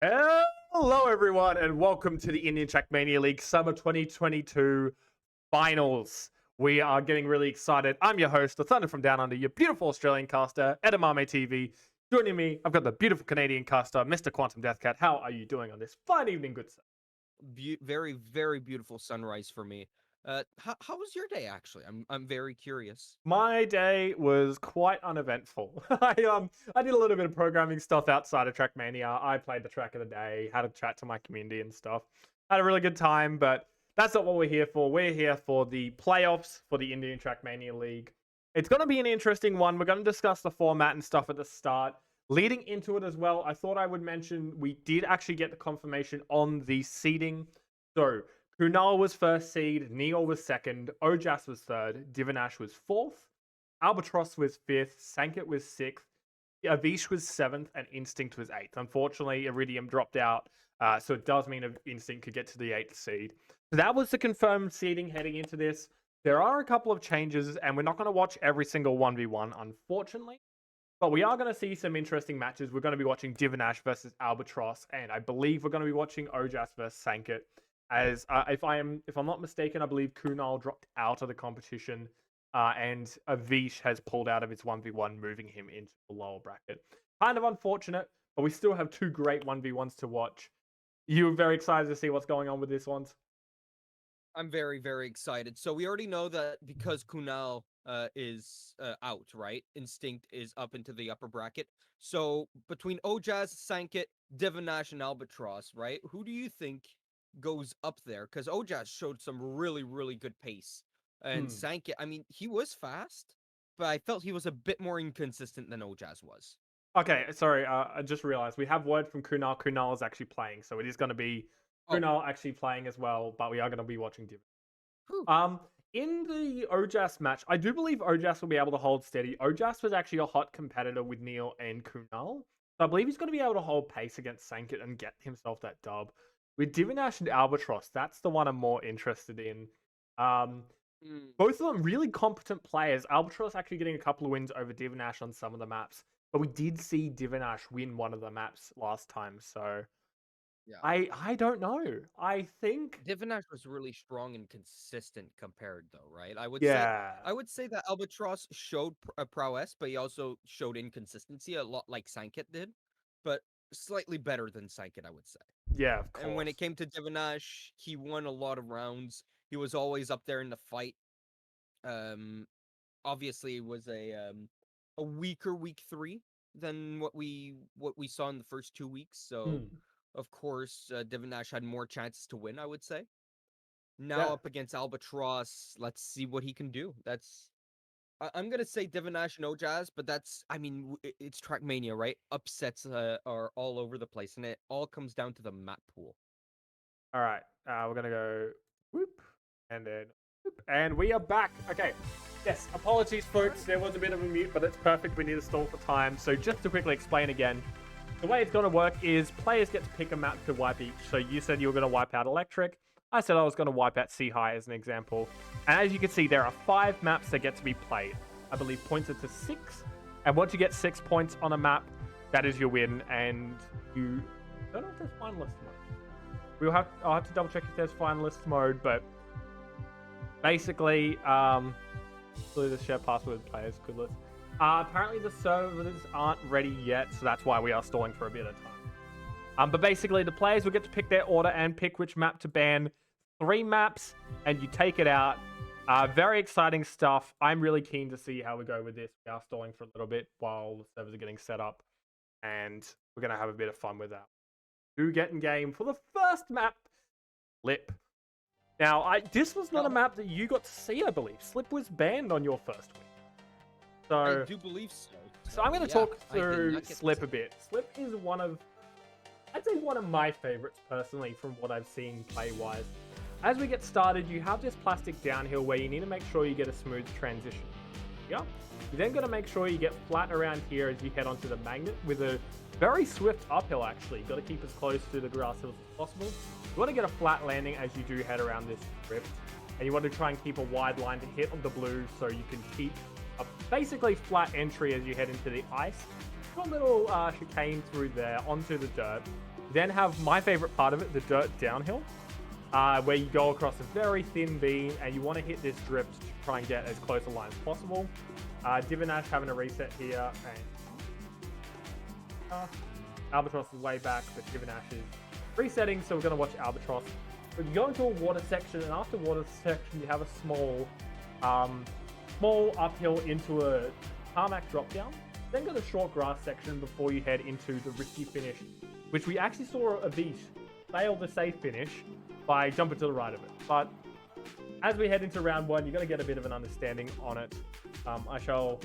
Hello, everyone, and welcome to the Indian Trackmania League Summer 2022 Finals. We are getting really excited. I'm your host, the Thunder from Down Under, your beautiful Australian caster, Edamame TV. Joining me, I've got the beautiful Canadian caster, Mr. Quantum Deathcat. How are you doing on this fine evening, good sir? Very, very beautiful sunrise for me. How was your day actually? I'm very curious. My day was quite uneventful. I did a little bit of programming stuff outside of Trackmania. I played the track of the day, had a chat to my community and stuff. Had a really good time, but that's not what we're here for. We're here for the playoffs for the Indian Trackmania League. It's going to be an interesting one. We're going to discuss the format and stuff at the start. Leading into it as well, I thought I would mention we did actually get the confirmation on the seeding. So Kunal was first seed, Neil was second, Ojas was third, Divinash was fourth, Albatross was fifth, Sankit was sixth, Avish was seventh, and Instinct was eighth. Unfortunately, Iridium dropped out, so it does mean Instinct could get to the eighth seed. So that was the confirmed seeding heading into this. There are a couple of changes, and we're not going to watch every single 1v1, unfortunately. But we are going to see some interesting matches. We're going to be watching Divinash versus Albatross, and I believe we're going to be watching Ojas versus Sankit. As if I'm not mistaken, I believe Kunal dropped out of the competition, and Avish has pulled out of its 1v1, moving him into the lower bracket. Kind of unfortunate, but we still have two great 1v1s to watch. You're very excited to see what's going on with this one? I'm very, very excited. So we already know that because Kunal is out, right? Instinct is up into the upper bracket. So between Ojaz, Sankit, Divinash, and Albatross, right? Who do you think goes up there? Because Ojaz showed some really, really good pace. And Hmm. Sankit, I mean, he was fast, but I felt he was a bit more inconsistent than Ojaz was. Okay, sorry. I just realized we have word from Kunal. Kunal is actually playing, so it is going to be Oh, Kunal actually playing as well. But we are going to be watching Div. whew. In the Ojas match, I do believe Ojas will be able to hold steady. Ojas was actually a hot competitor with Neil and Kunal. So I believe he's going to be able to hold pace against Sankit and get himself that dub. With Divinash and Albatross, that's the one I'm more interested in. Um, Mm. Both of them really competent players. Albatross actually getting a couple of wins over Divinash on some of the maps. But we did see Divinash win one of the maps last time, so Yeah. I don't know. I think Divinash was really strong and consistent compared though, right? yeah. I would say that Albatross showed prowess, but he also showed inconsistency a lot like Sankit did, but slightly better than Sankit, I would say. Yeah, of And when course. it came to Divinash, he won a lot of rounds. He was always up there in the fight. Um Obviously it was a weaker week 3 than what we saw in the first 2 weeks. So Hmm. of course, Divinash had more chances to win, I would say. Now Yeah. up against Albatross, let's see what he can do. I'm gonna say Divinash no Jazz, but that's I mean it's Trackmania, right? Upsets are all over the place, and it all comes down to the map pool. All right. We're gonna go whoop and then whoop, and we are back. Okay. Yes. Apologies, All folks. right. There was a bit of a mute, but it's perfect. We need to stall for time. So just to quickly explain again, the way it's gonna work is players get to pick a map to wipe each. So you said you were gonna wipe out Electric. I said I was gonna wipe out Sea High as an example. And as you can see, there are 5 maps that get to be played. I believe points it to 6. And once you get 6 points on a map, that is your win. And you I don't know if there's finalist mode. I'll have to double check if there's finalist mode, but basically, the share password players could list. Apparently the servers aren't ready yet, so that's why we are stalling for a bit of time. But basically, the players will get to pick their order and pick which map to ban. 3 maps, and you take it out. Very exciting stuff. I'm really keen to see how we go with this. We are stalling for a little bit while the servers are getting set up, and we're going to have a bit of fun with that. Do get in game for the first map, Slip. Now, this was not a Now, map that you got to see, I believe. Slip was banned on your first week. I So, do believe so. so I'm going to Yeah, talk I did through not get Slip a bit. Slip is I'd say one of my favorites personally from what I've seen play-wise. As we get started, you have this plastic downhill where you need to make sure you get a smooth transition. Yeah. You're then going to make sure you get flat around here as you head onto the magnet with a very swift uphill, actually. You've got to keep as close to the grass hills as possible. You want to get a flat landing as you do head around this rift. And you want to try and keep a wide line to hit on the blue so you can keep a basically flat entry as you head into the ice. Got a little chicane through there onto the dirt. Then have my favorite part of it, the dirt downhill, where you go across a very thin beam and you want to hit this drift to try and get as close a line as possible. Divinash having a reset here, and Albatross is way back, but Divinash is resetting, so we're going to watch Albatross. But you go into a water section, and after water section, you have a small uphill into a tarmac drop down. Then got a short grass section before you head into the risky finish, which we actually saw a beat fail the safe finish by jumping to the right of it. But as we head into round one, you're going to get a bit of an understanding on it. I shall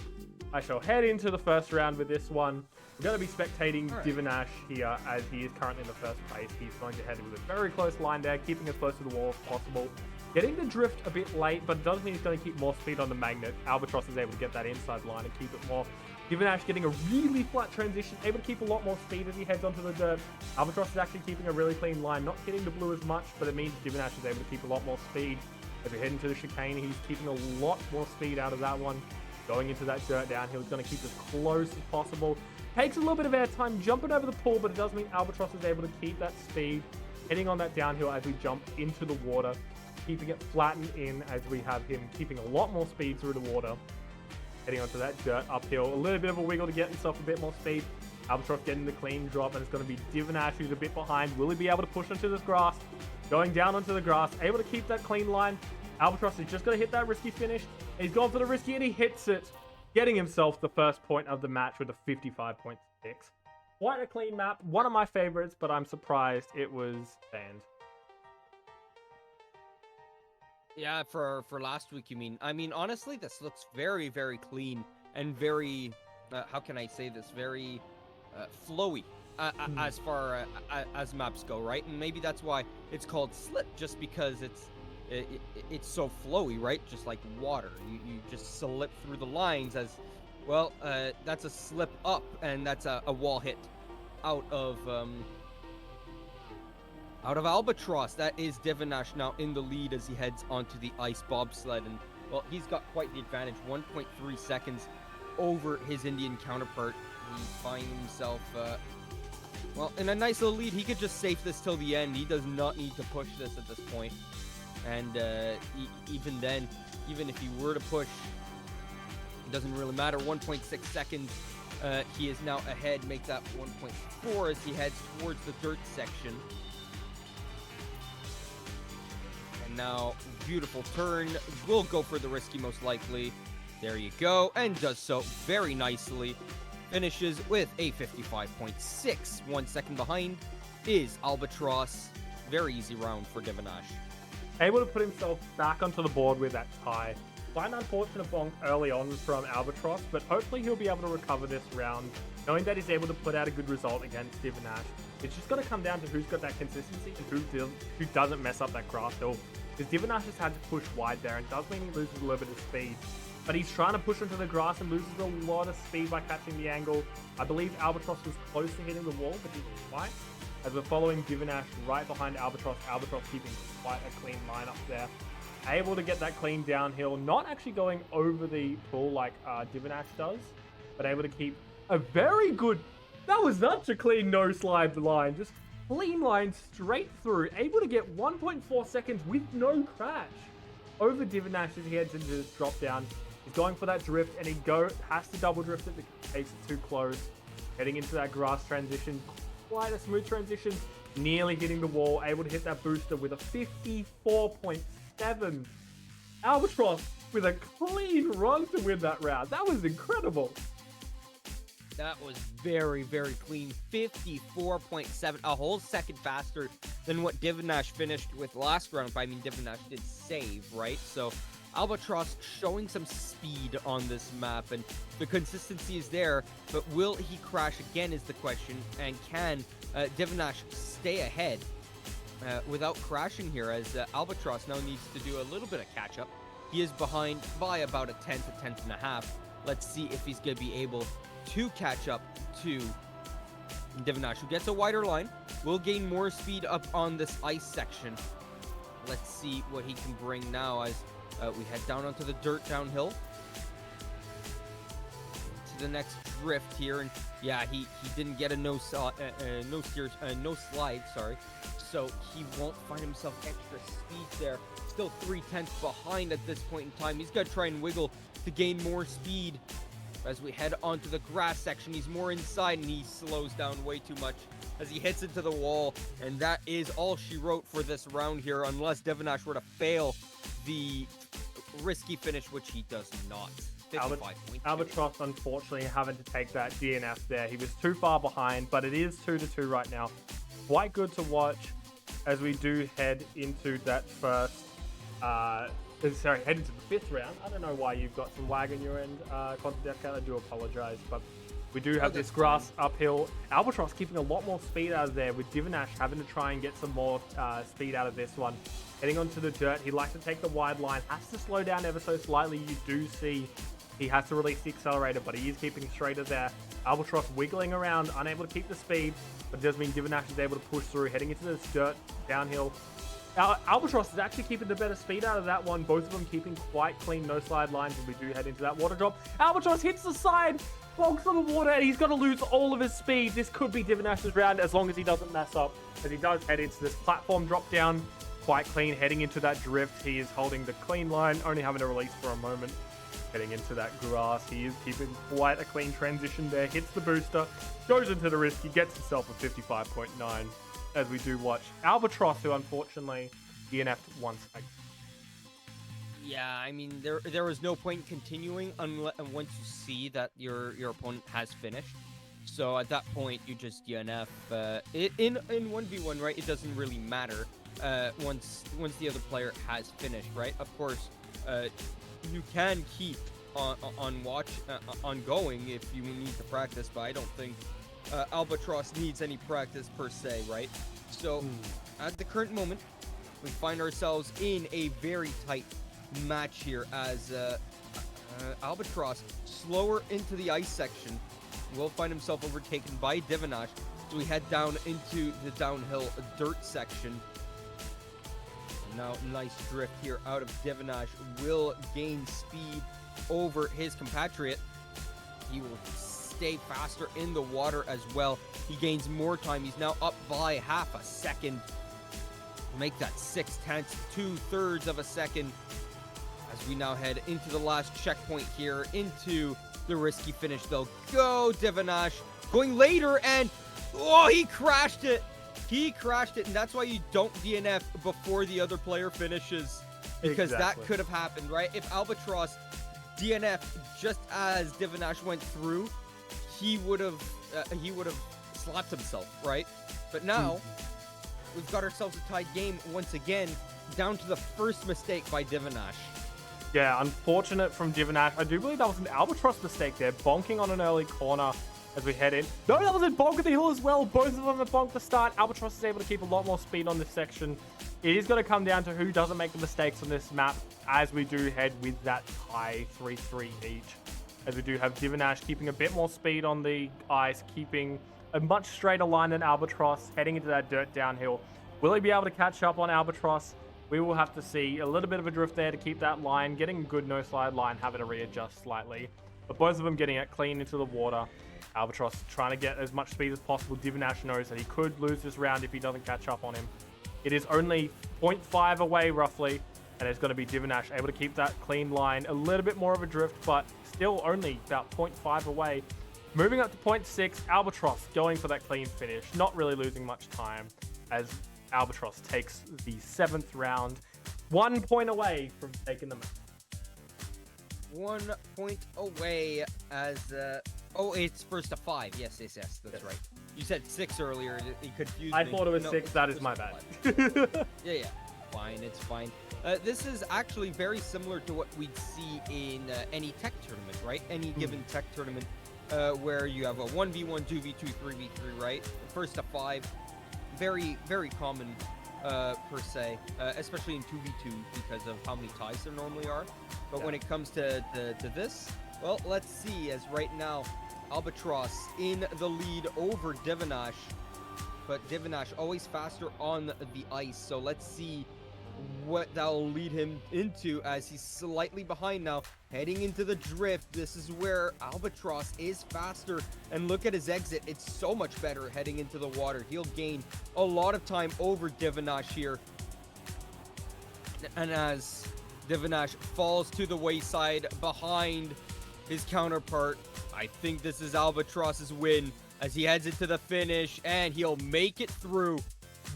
head into the first round with this one. We're going to be spectating Divinash here, as he is currently in the first place. He's going to head with a very close line there, keeping as close to the wall as possible. Getting the drift a bit late, but it doesn't mean he's going to keep more speed on the magnet. Albatross is able to get that inside line and keep it more. Divinash getting a really flat transition, able to keep a lot more speed as he heads onto the dirt. Albatross is actually keeping a really clean line, not hitting the blue as much, but it means Divinash is able to keep a lot more speed. As we head into the chicane, he's keeping a lot more speed out of that one. Going into that dirt downhill, he's going to keep as close as possible. Takes a little bit of air time jumping over the pool, but it does mean Albatross is able to keep that speed, heading on that downhill as we jump into the water, keeping it flattened in as we have him keeping a lot more speed through the water. Heading onto that dirt uphill, a little bit of a wiggle to get himself a bit more speed. Albatross getting the clean drop, and it's going to be Divinash who's a bit behind. Will he be able to push onto this grass? Going down onto the grass, able to keep that clean line. Albatross is just going to hit that risky finish. He's gone for the risky and he hits it, getting himself the first point of the match with a 55.6. Quite a clean map, one of my favorites, but I'm surprised it was banned. Yeah, for last week, you mean? I mean, honestly, this looks very, very clean and very, how can I say this? Very flowy as far as maps go, right? And maybe that's why it's called slip, just because it's so flowy, right? Just like water. You just slip through the lines as, well, that's a slip up, and that's a wall hit out of Albatross. That is Divinash now in the lead as he heads onto the ice bobsled. And, well, he's got quite the advantage, 1.3 seconds over his Indian counterpart. He finds himself, well, in a nice little lead. He could just safe this till the end. He does not need to push this at this point. And even then, even if he were to push, it doesn't really matter. 1.6 seconds. He is now ahead, make that 1.4 as he heads towards the dirt section. And now, beautiful turn. Will go for the risky most likely. There you go. And does so very nicely. Finishes with a 55.6. 1 second behind is Albatross. Very easy round for Divinash. Able to put himself back onto the board with that tie. Quite an unfortunate bonk early on from Albatross, but hopefully he'll be able to recover this round, knowing that he's able to put out a good result against Divinash. It's just going to come down to who's got that consistency and who doesn't mess up that grass hill. Because Divinash has had to push wide there, and does mean he loses a little bit of speed. But he's trying to push into the grass and loses a lot of speed by catching the angle. I believe Albatross was close to hitting the wall, but didn't quite. As we're following Divinash right behind Albatross, Albatross keeping quite a clean line up there. Able to get that clean downhill, not actually going over the pool like Divinash does, but able to keep a very good, that was such a clean no slide line, just clean line straight through, able to get 1.4 seconds with no crash over Divinash as he heads into this drop down. He's going for that drift, and he has to double drift it because it takes it too close. Heading into that grass transition, quite a smooth transition, nearly hitting the wall, able to hit that booster with a 54.7. Albatross with a clean run to win that round. That was incredible. That was very, very clean. 54.7, a whole second faster than what Divinash finished with last round. I mean, Divinash did save, right? So Albatross showing some speed on this map, and the consistency is there, but will he crash again is the question, and can Divinash stay ahead without crashing here, as Albatross now needs to do a little bit of catch-up. He is behind by about a tenth and a half. Let's see if he's going to be able to catch up to Divinash, who gets a wider line, will gain more speed up on this ice section. Let's see what he can bring now as we head down onto the dirt downhill. To the next drift here, and yeah, he didn't get a no slide, sorry. So he won't find himself extra speed there. Still 3/10 behind at this point in time. He's got to try and wiggle to gain more speed. As we head onto the grass section, he's more inside and he slows down way too much as he hits into the wall. And that is all she wrote for this round here, unless Divinash were to fail the risky finish, which he does not. Albatross, unfortunately, having to take that DNF there. He was too far behind, but it is 2-2 right now. Quite good to watch as we do head into that first, head into the fifth round. I don't know why you've got some lag on your end, Contadepcat. I do apologize, but we do have this grass uphill. Albatross keeping a lot more speed out of there, with Divinash having to try and get some more speed out of this one. Heading onto the dirt, he likes to take the wide line, has to slow down ever so slightly. You do see he has to release the accelerator, but he is keeping straighter there. Albatross wiggling around, unable to keep the speed, but it does mean Divinash is able to push through, heading into this dirt downhill. Albatross is actually keeping the better speed out of that one. Both of them keeping quite clean no slide lines as we do head into that water drop. Albatross hits the side, bogs on the water, and he's going to lose all of his speed. This could be Divinash's round as long as he doesn't mess up, as he does head into this platform drop down. Quite clean, heading into that drift. He is holding the clean line, only having to release for a moment. Heading into that grass, he is keeping quite a clean transition there. Hits the booster, goes into the risk. He gets himself a 55.9 as we do watch Albatross, who unfortunately DNF'd once again. Yeah, I mean, there was no point continuing unless once you see that your opponent has finished. So at that point, you just DNF. In 1v1, right? It doesn't really matter once the other player has finished, right? Of course, you can keep ongoing if you need to practice, but I don't think Albatross needs any practice per se, right? So at the current moment, we find ourselves in a very tight match here as Albatross slower into the ice section will find himself overtaken by Divinash. So we head down into the downhill dirt section. Now, nice drift here out of Divinash. Will gain speed over his compatriot. He will stay faster in the water as well. He gains more time. He's now up by half a second. Make that 6/10, 2/3 of a second. As we now head into the last checkpoint here, into the risky finish. They'll go Divinash going later, and oh, he crashed it. He crashed it, and that's why you don't DNF before the other player finishes, because that could have happened, right? If Albatross DNF just as Divinash went through, he would have slapped himself, right? But now we've got ourselves a tied game once again, down to the first mistake by Divinash. Yeah, unfortunate from Divinash. I do believe that was an Albatross mistake there, bonking on an early corner as we head in. No, that was a bonk at the hill as well. Both of them have bonked the start. Albatross is able to keep a lot more speed on this section. It is going to come down to who doesn't make the mistakes on this map as we do head with that tie 3-3 each. As we do have Divinash keeping a bit more speed on the ice, keeping a much straighter line than Albatross, heading into that dirt downhill. Will he be able to catch up on Albatross? We will have to see. A little bit of a drift there to keep that line, getting a good no slide line, having to readjust slightly. But both of them getting it clean into the water. Albatross trying to get as much speed as possible. Divinash knows that he could lose this round if he doesn't catch up on him. It is only 0.5 away roughly, and it's going to be Divinash able to keep that clean line. A little bit more of a drift, but still only about 0.5 away. Moving up to 0.6, Albatross going for that clean finish, not really losing much time as Albatross takes the 7th round, 1 point away from taking the match. 1 point away as it's first to 5. Yes, that's right. You said 6 earlier. It confused me. I thought it was 6. That is my bad. Yeah. Fine. It's fine. This is actually very similar to what we'd see in any tech tournament, right? Any given tech tournament where you have a 1v1, 2v2, 3v3, right? First to 5. Very, very common per se, especially in 2v2 because of how many ties there normally are. But when it comes to this, well, let's see, as right now, Albatross in the lead over Divinash, but Divinash always faster on the ice. So let's see what that'll lead him into, as he's slightly behind now, heading into the drift. This is where Albatross is faster, and look at his exit. It's so much better heading into the water. He'll gain a lot of time over Divinash here. And as Divinash falls to the wayside behind his counterpart, I think this is Albatross's win as he heads into the finish, and he'll make it through.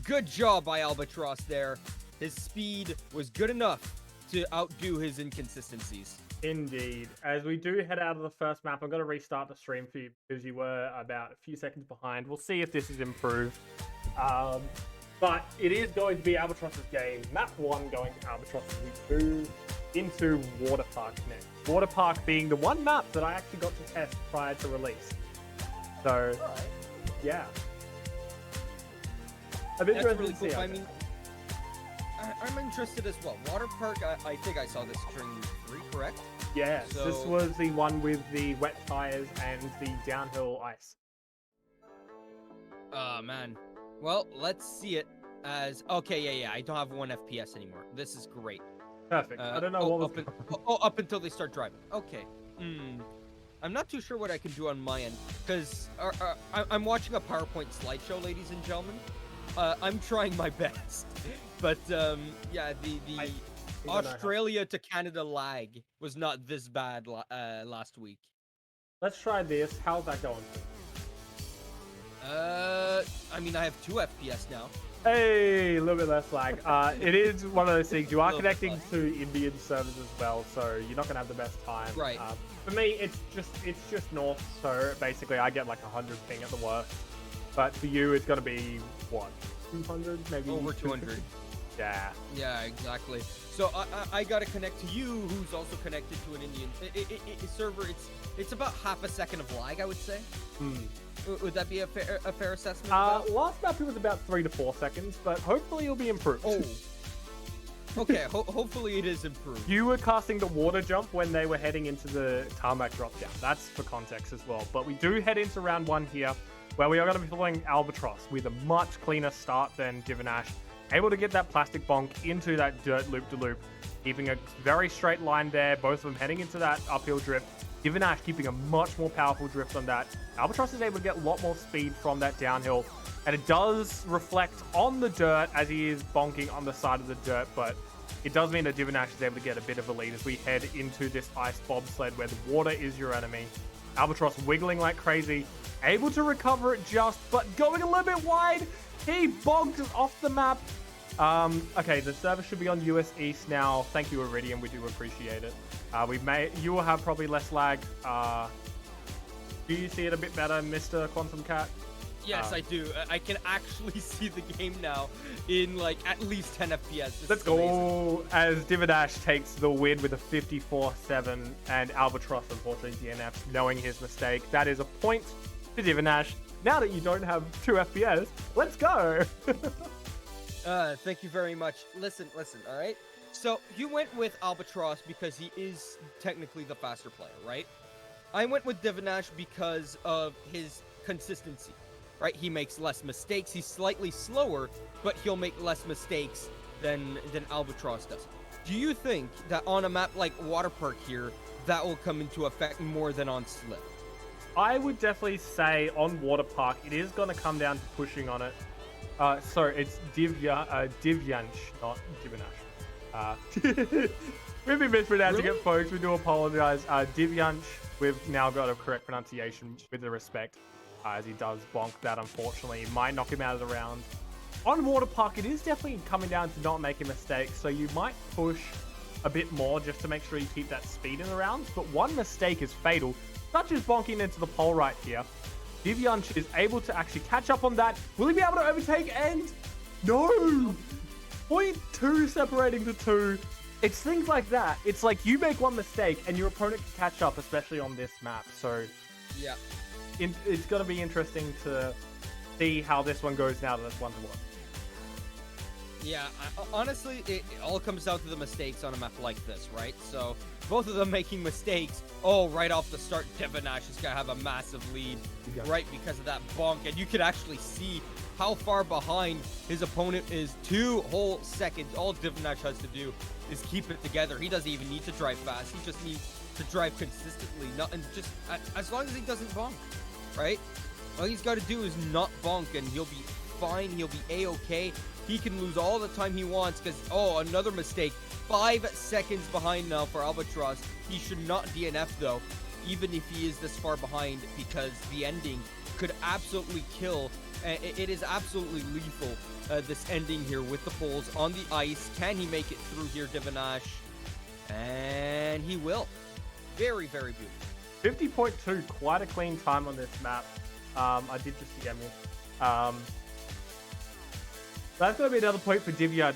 Good job by Albatross there. His speed was good enough to outdo his inconsistencies. Indeed. As we do head out of the first map, I'm going to restart the stream for you because you were about a few seconds behind. We'll see if this is improved. But it is going to be Albatross's game. Map 1 going to Albatross as we move into Water Park next. Water Park being the one map that I actually got to test prior to release. So, yeah. A bit That's really cool. I mean, I'm interested as well. Water Park, I think I saw this during 3, correct? Yeah, so... this was the one with the wet tires and the downhill ice. Oh, man. Well, let's see it as... Okay, yeah, I don't have 1 FPS anymore. This is great. Perfect. I don't know what was... up until they start driving. Okay. I'm not too sure what I can do on my end, because I'm watching a PowerPoint slideshow, ladies and gentlemen. I'm trying my best. But, yeah, the Australia to Canada lag was not this bad last week. Let's try this. How's that going? I mean, I have 2 FPS now. Hey, a little bit less lag. It is one of those things. You are connecting to Indian servers as well, so you're not gonna have the best time. Right. For me, it's just north, so basically I get like 100 ping at the worst. But for you, it's gonna be what, 200, maybe over 200. Yeah. Yeah, exactly. So I gotta connect to you, who's also connected to an Indian server. It's about half a second of lag, I would say. Would that be a fair assessment? Last map it was about 3 to 4 seconds, but hopefully it'll be improved. Oh. Okay, hopefully it is improved. You were casting the water jump when they were heading into the tarmac drop down. That's for context as well. But we do head into round 1 here, where we are going to be following Albatross with a much cleaner start than Divinash. Able to get that plastic bonk into that dirt loop-de-loop, keeping a very straight line there, both of them heading into that uphill drift. Divinash keeping a much more powerful drift on that. Albatross is able to get a lot more speed from that downhill, and it does reflect on the dirt as he is bonking on the side of the dirt, but it does mean that Divinash is able to get a bit of a lead as we head into this ice bobsled where the water is your enemy. Albatross wiggling like crazy, able to recover it just, but going a little bit wide. He bonked off the map. Okay, the server should be on US East now. Thank you, Iridium. We do appreciate it. You will have probably less lag. Do you see it a bit better, Mr. Quantum Cat? Yes, I do. I can actually see the game now in like at least 10 FPS. Let's go as Divinash takes the win with a 54-7, and Albatross unfortunately DNFs, knowing his mistake. That is a point to Divinash. Now that you don't have 2 FPS, let's go. Thank you very much. Listen, all right? So, you went with Albatross because he is technically the faster player, right? I went with Divinash because of his consistency, right? He makes less mistakes. He's slightly slower, but he'll make less mistakes than Albatross does. Do you think that on a map like Water Park here, that will come into effect more than on Slip? I would definitely say on Water Park, it is going to come down to pushing on it. Sorry, it's Divyansh, not Divinash. We've been mispronouncing it, folks. We do apologize. Divyansh, we've now got a correct pronunciation with the respect, as he does bonk that, unfortunately. Might knock him out of the round. On Water Park, it is definitely coming down to not making mistakes, so you might push a bit more just to make sure you keep that speed in the rounds, but one mistake is fatal, such as bonking into the pole right here. Divyansh is able to actually catch up on that. Will he be able to overtake? And no! 0.2 separating the 2. It's things like that. It's like you make one mistake and your opponent can catch up, especially on this map. So yeah, it's going to be interesting to see how this one goes now that it's 1-1. Yeah, honestly, it all comes down to the mistakes on a map like this, right? So both of them making mistakes. Oh, right off the start, Divanash is gonna have a massive lead, right, because of that bonk, and you could actually see how far behind his opponent is. 2 whole seconds. All Divanash has to do is keep it together. He doesn't even need to drive fast. He just needs to drive consistently, not and just as long as he doesn't bonk, right? All he's got to do is not bonk, and he'll be fine. He'll be a-okay. He can lose all the time he wants because, oh, another mistake. 5 seconds behind now for Albatross. He should not DNF, though, even if he is this far behind, because the ending could absolutely kill. It is absolutely lethal, this ending here with the poles on the ice. Can he make it through here, Divanash? And he will. Very, very beautiful. 50.2, quite a clean time on this map. I did just get me. That's going to be another point for Divyaj,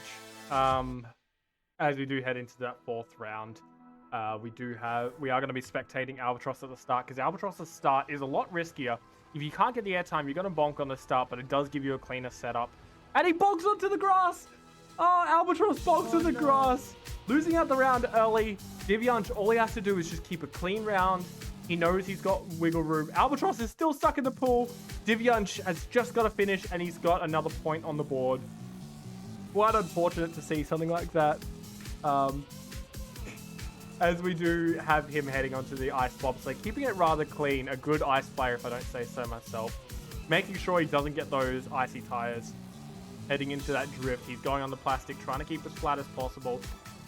as we do head into that 4th round. We are going to be spectating Albatross at the start, because Albatross's start is a lot riskier. If you can't get the airtime, you're going to bonk on the start, but it does give you a cleaner setup. And he bonks onto the grass! Oh, Albatross bonks on the grass! Losing out the round early. Divyaj, all he has to do is just keep a clean round. He knows he's got wiggle room. Albatross is still stuck in the pool. Divyaj has just got to finish, and he's got another point on the board. Quite unfortunate to see something like that. As we do have him heading onto the ice bobsleigh, keeping it rather clean. A good ice player, if I don't say so myself. Making sure he doesn't get those icy tires. Heading into that drift. He's going on the plastic, trying to keep as flat as possible.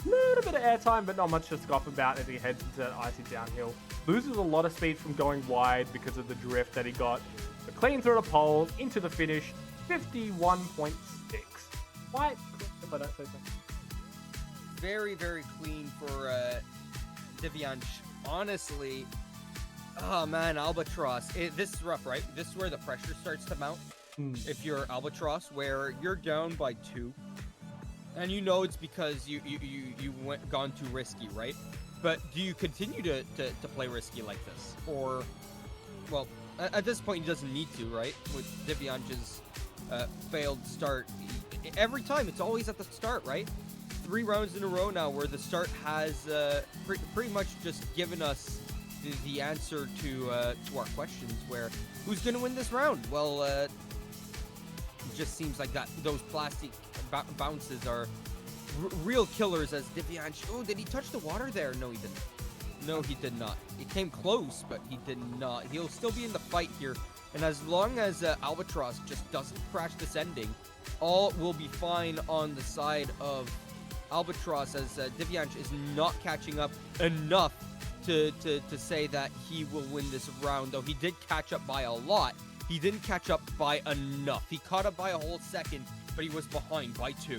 Little bit of airtime, but not much to scoff about as he heads into that icy downhill. Loses a lot of speed from going wide because of the drift that he got. But clean through the poles, into the finish, 51.6. Quite quick, if I don't say so. Very, very clean for Divyaj. Honestly, oh man, Albatross. This is rough, right? This is where the pressure starts to mount. If you're Albatross, where you're down by 2. And you know it's because you gone too risky, right? But do you continue to play risky like this? Or, well, at this point he doesn't need to, right? With Divyaj's failed start. Every time, it's always at the start, right? 3 rounds in a row now where the start has pretty much just given us the answer to our questions, where who's going to win this round? Well, it just seems like that those plastic bounces are real killers as Divyaj. Oh, did he touch the water there? No, he didn't. No, he did not. It came close, but he did not. He'll still be in the fight here. And as long as Albatross just doesn't crash this ending, all will be fine on the side of Albatross, as Divyaj is not catching up enough to say that he will win this round, though he did catch up by a lot. He didn't catch up by enough. He caught up by a whole second, but he was behind by 2.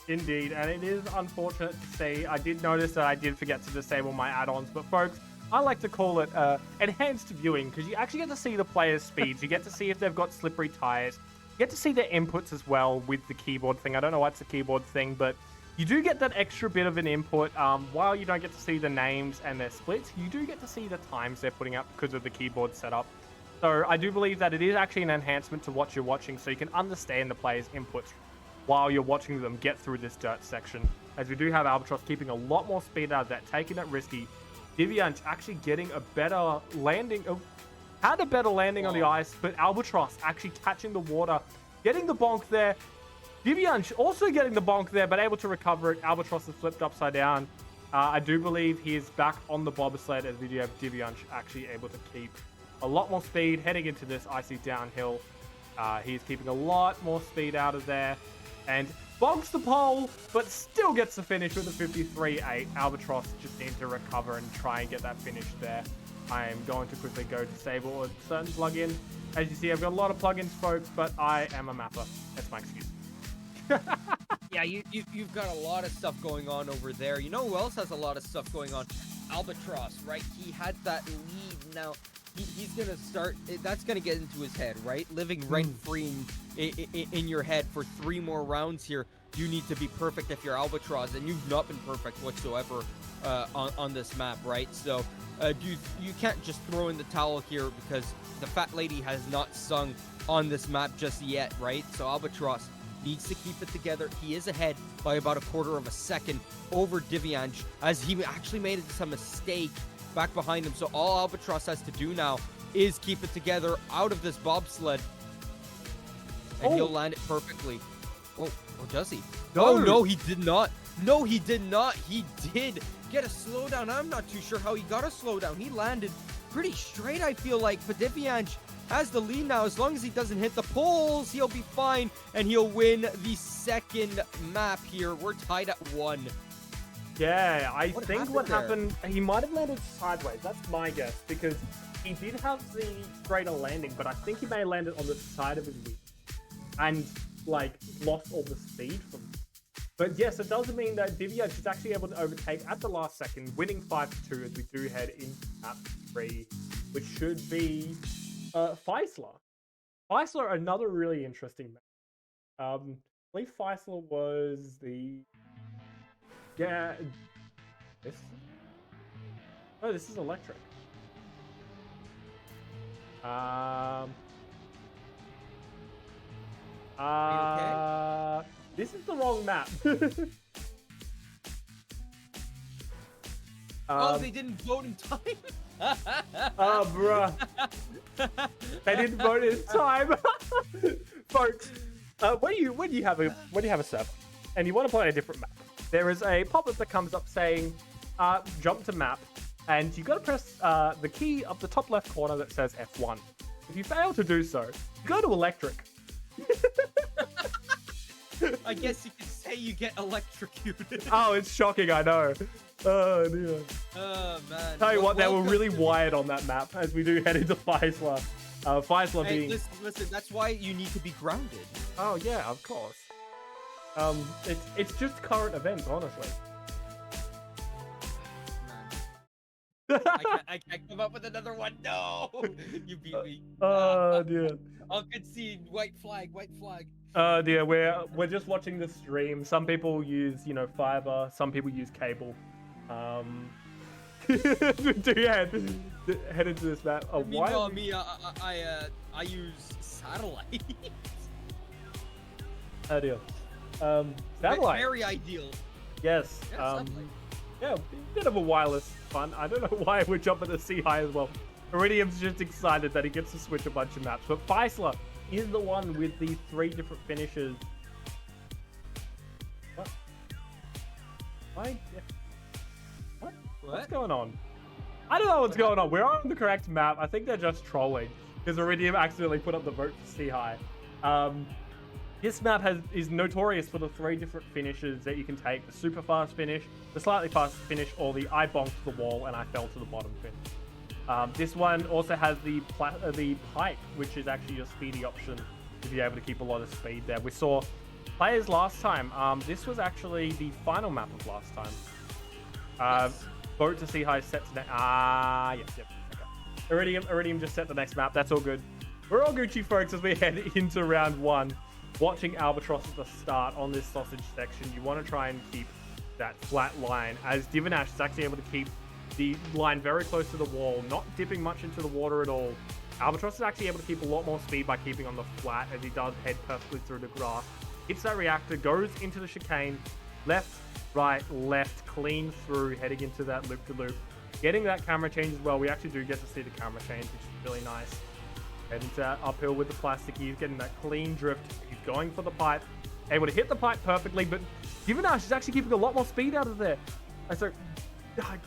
Indeed, and it is unfortunate to see. I did notice that I did forget to disable my add-ons, but folks, I like to call it enhanced viewing, because you actually get to see the players' speeds. You get to see if they've got slippery tires. You get to see their inputs as well with the keyboard thing. I don't know what's the keyboard thing, but you do get that extra bit of an input. While you don't get to see the names and their splits, you do get to see the times they're putting up because of the keyboard setup. So I do believe that it is actually an enhancement to what you're watching, so you can understand the players' inputs while you're watching them get through this dirt section. As we do have Albatross keeping a lot more speed out of that, taking it risky. Divyaj actually getting a better landing, had a better landing on the ice, but Albatross actually catching the water, getting the bonk there. Divyaj also getting the bonk there, but able to recover it. Albatross has flipped upside down. I do believe he is back on the bobsled, as we do have Divyaj actually able to keep a lot more speed heading into this icy downhill. He's keeping a lot more speed out of there and bonks the pole, but still gets the finish with a 53.8. Albatross just needs to recover and try and get that finish there. I am going to quickly go disable a certain plugin. As you see, I've got a lot of plugins, folks, but I am a mapper. That's my excuse. Yeah, you've got a lot of stuff going on over there. You know who else has a lot of stuff going on? Albatross, right? He had that lead. Now, he's going to start... That's going to get into his head, right? Living rent-free in your head for 3 more rounds here. You need to be perfect if you're Albatross, and you've not been perfect whatsoever on this map, right? So you can't just throw in the towel here because the fat lady has not sung on this map just yet, right? So Albatross needs to keep it together. He is ahead by about a quarter of a second over Divianch, as he actually made some mistake back behind him. So all Albatross has to do now is keep it together out of this bobsled. And he'll land it perfectly. Oh, or does he? No. Oh, no, he did not. No, he did not. He did get a slowdown. I'm not too sure how he got a slowdown. He landed pretty straight, I feel like. But Divianch has the lead now. As long as he doesn't hit the poles, he'll be fine. And he'll win the second map here. We're tied at 1. Yeah, I think what there? happened, he might have landed sideways. That's my guess, because he did have the straighter landing, but I think he may have landed on the side of his wheel and, like, lost all the speed from it. But yes, it does mean that Divianch is actually able to overtake at the last second, winning 5-2 as we do head into map 3, which should be Feisler. Feisler, another really interesting map. I believe Feisler was the... Yeah, this. Oh, this is electric. Are you okay? This is the wrong map. Oh, they didn't vote in time. Oh, bruh. They didn't vote in time, folks. When you have a server and you want to play a different map, there is a pop-up that comes up saying, jump to map, and you got to press the key up the top left corner that says F1. If you fail to do so, go to electric. I guess you could say you get electrocuted. Oh, it's shocking, I know. Oh, dear. Oh, man. Tell you what, they were welcome really to- wired on that map as we do head into Feisler. Feisler Hey, being... listen, that's why you need to be grounded. Oh, yeah, of course. It's just current events, honestly. I can't come up with another one. No! You beat me. Oh, dear. I'll concede. White flag, white flag. Oh, dear, we're just watching the stream. Some people use, fiber. Some people use cable. Do head into this map. Oh, why? Meanwhile, me, I use satellite. Oh, dear. Satellite. Very ideal. Yes. Yeah, satellite. Yeah, bit of a wireless fun. I don't know why we're jumping to sea high as well. Iridium's just excited that he gets to switch a bunch of maps. But Feisler is the one with the 3 different finishes. What? Why? What? What's going on? I don't know what's going on. We're on the correct map. I think they're just trolling because Iridium accidentally put up the vote for sea high. This map is notorious for the 3 different finishes that you can take: the super fast finish, the slightly fast finish, or the I bonked the wall and I fell to the bottom finish. This one also has the pipe, which is actually your speedy option to be able to keep a lot of speed there. We saw players last time. This was actually the final map of last time. Yes. Vote to see high set to yep. Okay. Iridium just set the next map. That's all good. We're all Gucci, folks, as we head into round 1. Watching Albatross at the start on this sausage section, you want to try and keep that flat line, as Divianch is actually able to keep the line very close to the wall, not dipping much into the water at all. Albatross is actually able to keep a lot more speed by keeping on the flat, as he does head perfectly through the grass. Hits that reactor, goes into the chicane, left, right, left, clean through, heading into that loop-to-loop. Getting that camera change as well. We actually do get to see the camera change, which is really nice. Heading to that uphill with the plastic. He's getting that clean drift. He's going for the pipe. Able to hit the pipe perfectly, but Divianch is actually keeping a lot more speed out of there. So,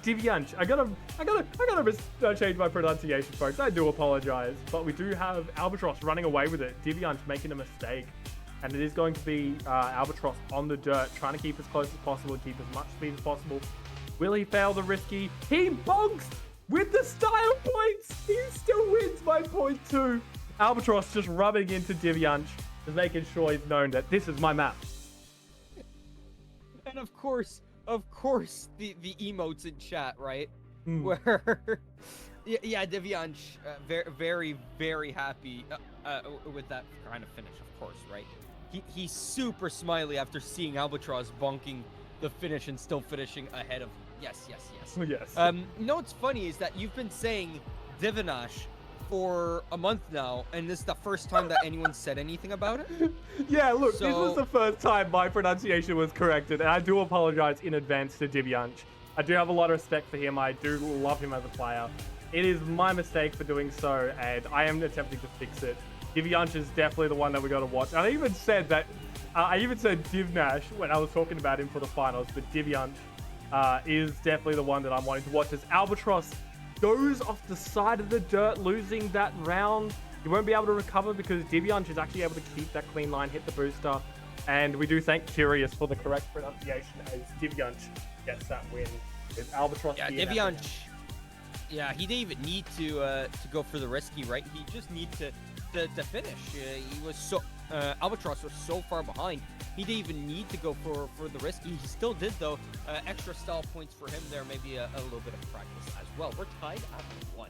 Divianch, I gotta change my pronunciation, folks. I do apologize, but we do have Albatross running away with it. Divianch making a mistake, and it is going to be Albatross on the dirt, trying to keep as close as possible, keep as much speed as possible. Will he fail the risky? He bonks with the style points. He still wins by 0.2. Albatross just rubbing into Divianch, just making sure he's known that this is my map. And of course, the emotes in chat, right? Mm. Where, yeah, Divianch, very, very happy with that kind of finish, of course, right? He's super smiley after seeing Albatross bonking the finish and still finishing ahead of him. Yes. Yes. You know what's funny is that you've been saying Divianch for a month now, and this is the first time that anyone said anything about it. Yeah, look, this was So- the first time my pronunciation was corrected, and I do apologize in advance to Divyansh. I do have a lot of respect for him. I do love him as a player. It is my mistake for doing so, and I am attempting to fix it. Divyansh is definitely the one that we got to watch. I even said that, I even said Divnash when I was talking about him for the finals, but Divyansh is definitely the one that I'm wanting to watch as Albatross goes off the side of the dirt, losing that round. You won't be able to recover because Divyansh is actually able to keep that clean line, hit the booster. And we do thank Curious for the correct pronunciation as Divyansh gets that win with Albatross. Yeah, Divyansh. Yeah, he didn't even need to go for the risky, right? He just needed to finish. He was so Albatross was so far behind. He didn't even need to go for the risky. He still did though. Extra style points for him there. Maybe a little bit of practice as well. We're tied at 1.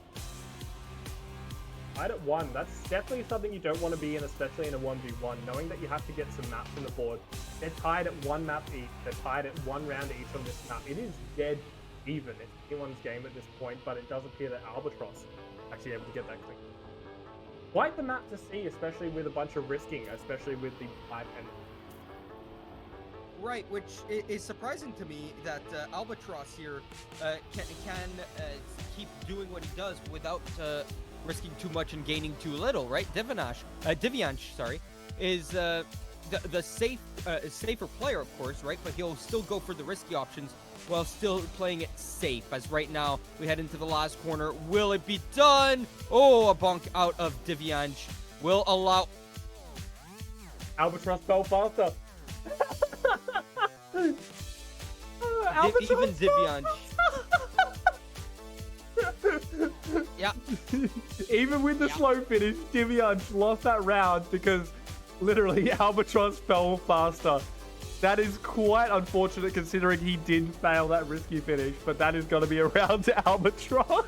Tied at 1. That's definitely something you don't want to be in, especially in a 1v1, knowing that you have to get some maps on the board. They're tied at 1 map each. They're tied at 1 round each on this map. It is dead even. It's anyone's game at this point, but it does appear that Albatross is actually able to get that clean. Quite the map to see, especially with a bunch of risking, especially with the pipe and Right, which is surprising to me that Albatross here can keep doing what he does without risking too much and gaining too little, right? Divyansh, sorry, is the safer player, of course, right? But he'll still go for the risky options while still playing it safe. As right now, we head into the last corner. Will it be done? Oh, a bonk out of Divyansh will allow Albatross fell faster. even Divyansh. Yeah. Even with the slow finish, Divyansh lost that round because literally Albatross fell faster. That is quite unfortunate considering he did fail that risky finish, but that is going to be a round to Albatross.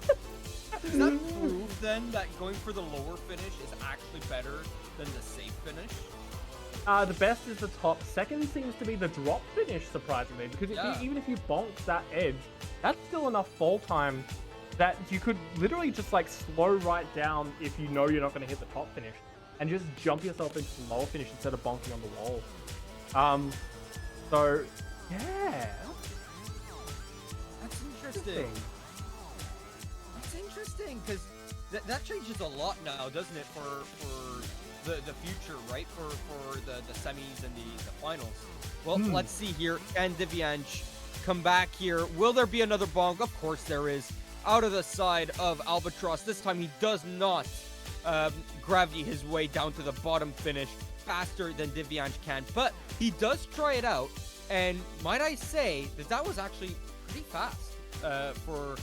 Does that prove then that going for the lower finish is actually better than the safe finish? The best is the top. Second seems to be the drop finish, surprisingly, because even if you bonk that edge, that's still enough fall time that you could literally just like slow right down if you know you're not going to hit the top finish and just jump yourself into the lower finish instead of bonking on the wall. So, yeah. That's interesting. That's interesting, because that changes a lot now, doesn't it, for the future, right? For the semis and the finals. Well, let's see here. Can Divyansh come back here? Will there be another bonk? Of course there is. Out of the side of Albatross. This time he does not gravity his way down to the bottom finish faster than Divyansh can, but he does try it out, and might I say that was actually pretty fast for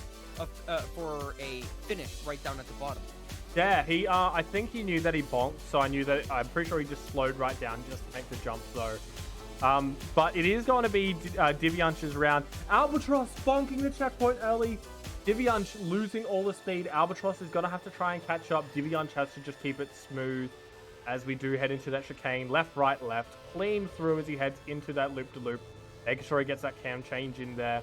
a finish right down at the bottom. Yeah, I think he knew that he bonked, so I'm pretty sure he just slowed right down just to make the jump though. But it is going to be Divyansh's round. Albatross bonking the checkpoint early. Divyansh losing all the speed. Albatross is going to have to try and catch up. Divyansh has to just keep it smooth as we do head into that chicane. Left, right, left. Clean through as he heads into that loop-to-loop. Making sure he gets that cam change in there.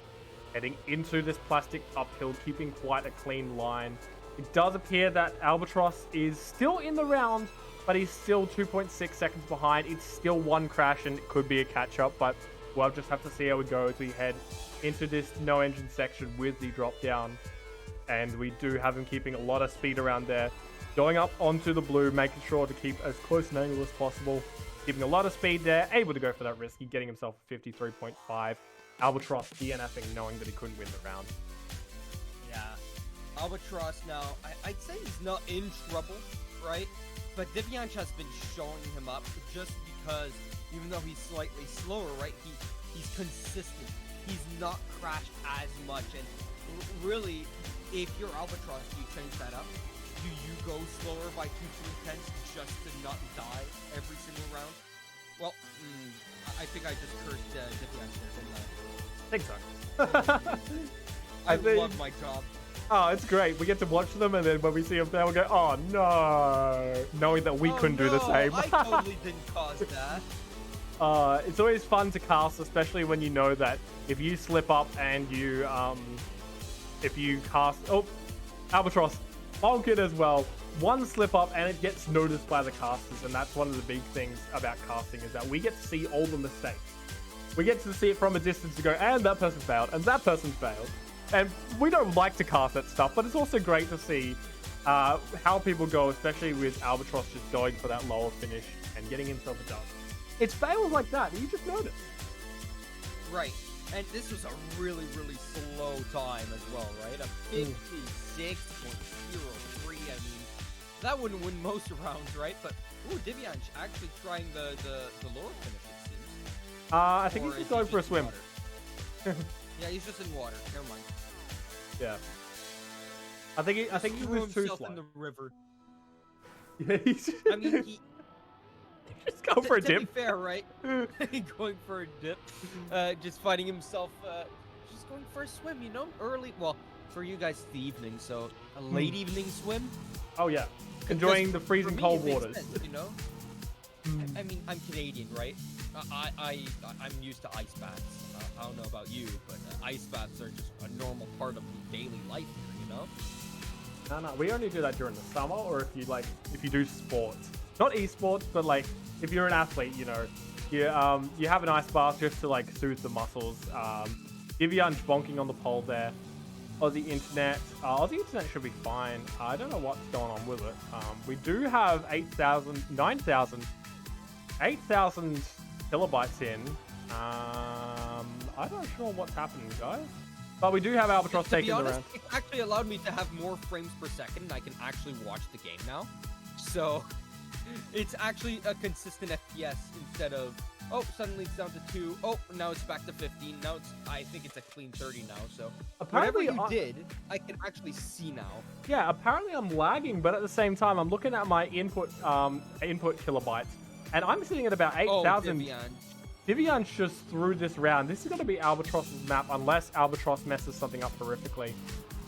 Heading into this plastic uphill, keeping quite a clean line. It does appear that Albatross is still in the round, but he's still 2.6 seconds behind. It's still one crash and it could be a catch-up, but we'll just have to see how we go as we head into this no-engine section with the drop-down. And we do have him keeping a lot of speed around there. Going up onto the blue, making sure to keep as close an angle as possible. Keeping a lot of speed there, able to go for that risky, getting himself a 53.5. Albatross DNFing, knowing that he couldn't win the round. Yeah. Albatross now, I'd say he's not in trouble, right? But Divyansh has been showing him up just because, even though he's slightly slower, right, he's consistent. He's not crashed as much. And really, if you're Albatross, do you change that up? Do you go slower by 2-3 tenths just to not die every single round? Well, I think I just cursed Divyansh there, didn't I? I think so. I love my job. Oh, it's great. We get to watch them, and then when we see them there, we go, oh no, knowing that we couldn't do the same. I totally didn't cause that. It's always fun to cast, especially when you know that if you slip up and you cast, Albatross, Vulcan as well. One slip up and it gets noticed by the casters, and that's one of the big things about casting is that we get to see all the mistakes. We get to see it from a distance to go, and that person failed, and that person failed. And we don't like to cast that stuff, but it's also great to see how people go, especially with Albatross just going for that lower finish and getting himself a dub. It's fails like that you just notice. Right. And this was a really, really slow time as well, right? A 56.03. I mean, that wouldn't win most rounds, right? But, ooh, Divyansh actually trying the lower finish, it seems. I think he's just going for a swim. Yeah, he's just in water. Never mind. Yeah. I think he was too slow. In the river. Yeah, I mean, he just go for a dip. To be fair, right? Going for a dip, just finding himself, just going for a swim. You know, early. Well, for you guys, it's the evening, so a late evening swim. Oh yeah, enjoying the freezing cold waters. Sense, you know. I mean, I'm Canadian, right? I'm used to ice baths. I don't know about you, but ice baths are just a normal part of daily life here, you know. No, we only do that during the summer, or if you do sports, not esports, but like if you're an athlete, you know, you have an ice bath just to like soothe the muscles. Divyansh bonking on the pole there. Aussie internet should be fine. I don't know what's going on with it. We do have 8,000 kilobytes in. I'm not sure what's happening, guys. But we do have Albatross taking the round. It actually allowed me to have more frames per second, and I can actually watch the game now. So it's actually a consistent FPS instead of, oh, suddenly it's down to 2. Oh, now it's back to 15. Now I think it's a clean 30 now. So apparently whatever you did, I can actually see now. Yeah, apparently I'm lagging, but at the same time, I'm looking at my input kilobytes, and I'm sitting at about 8,000. Oh, Divyansh just threw this round. This is going to be Albatross's map, unless Albatross messes something up horrifically.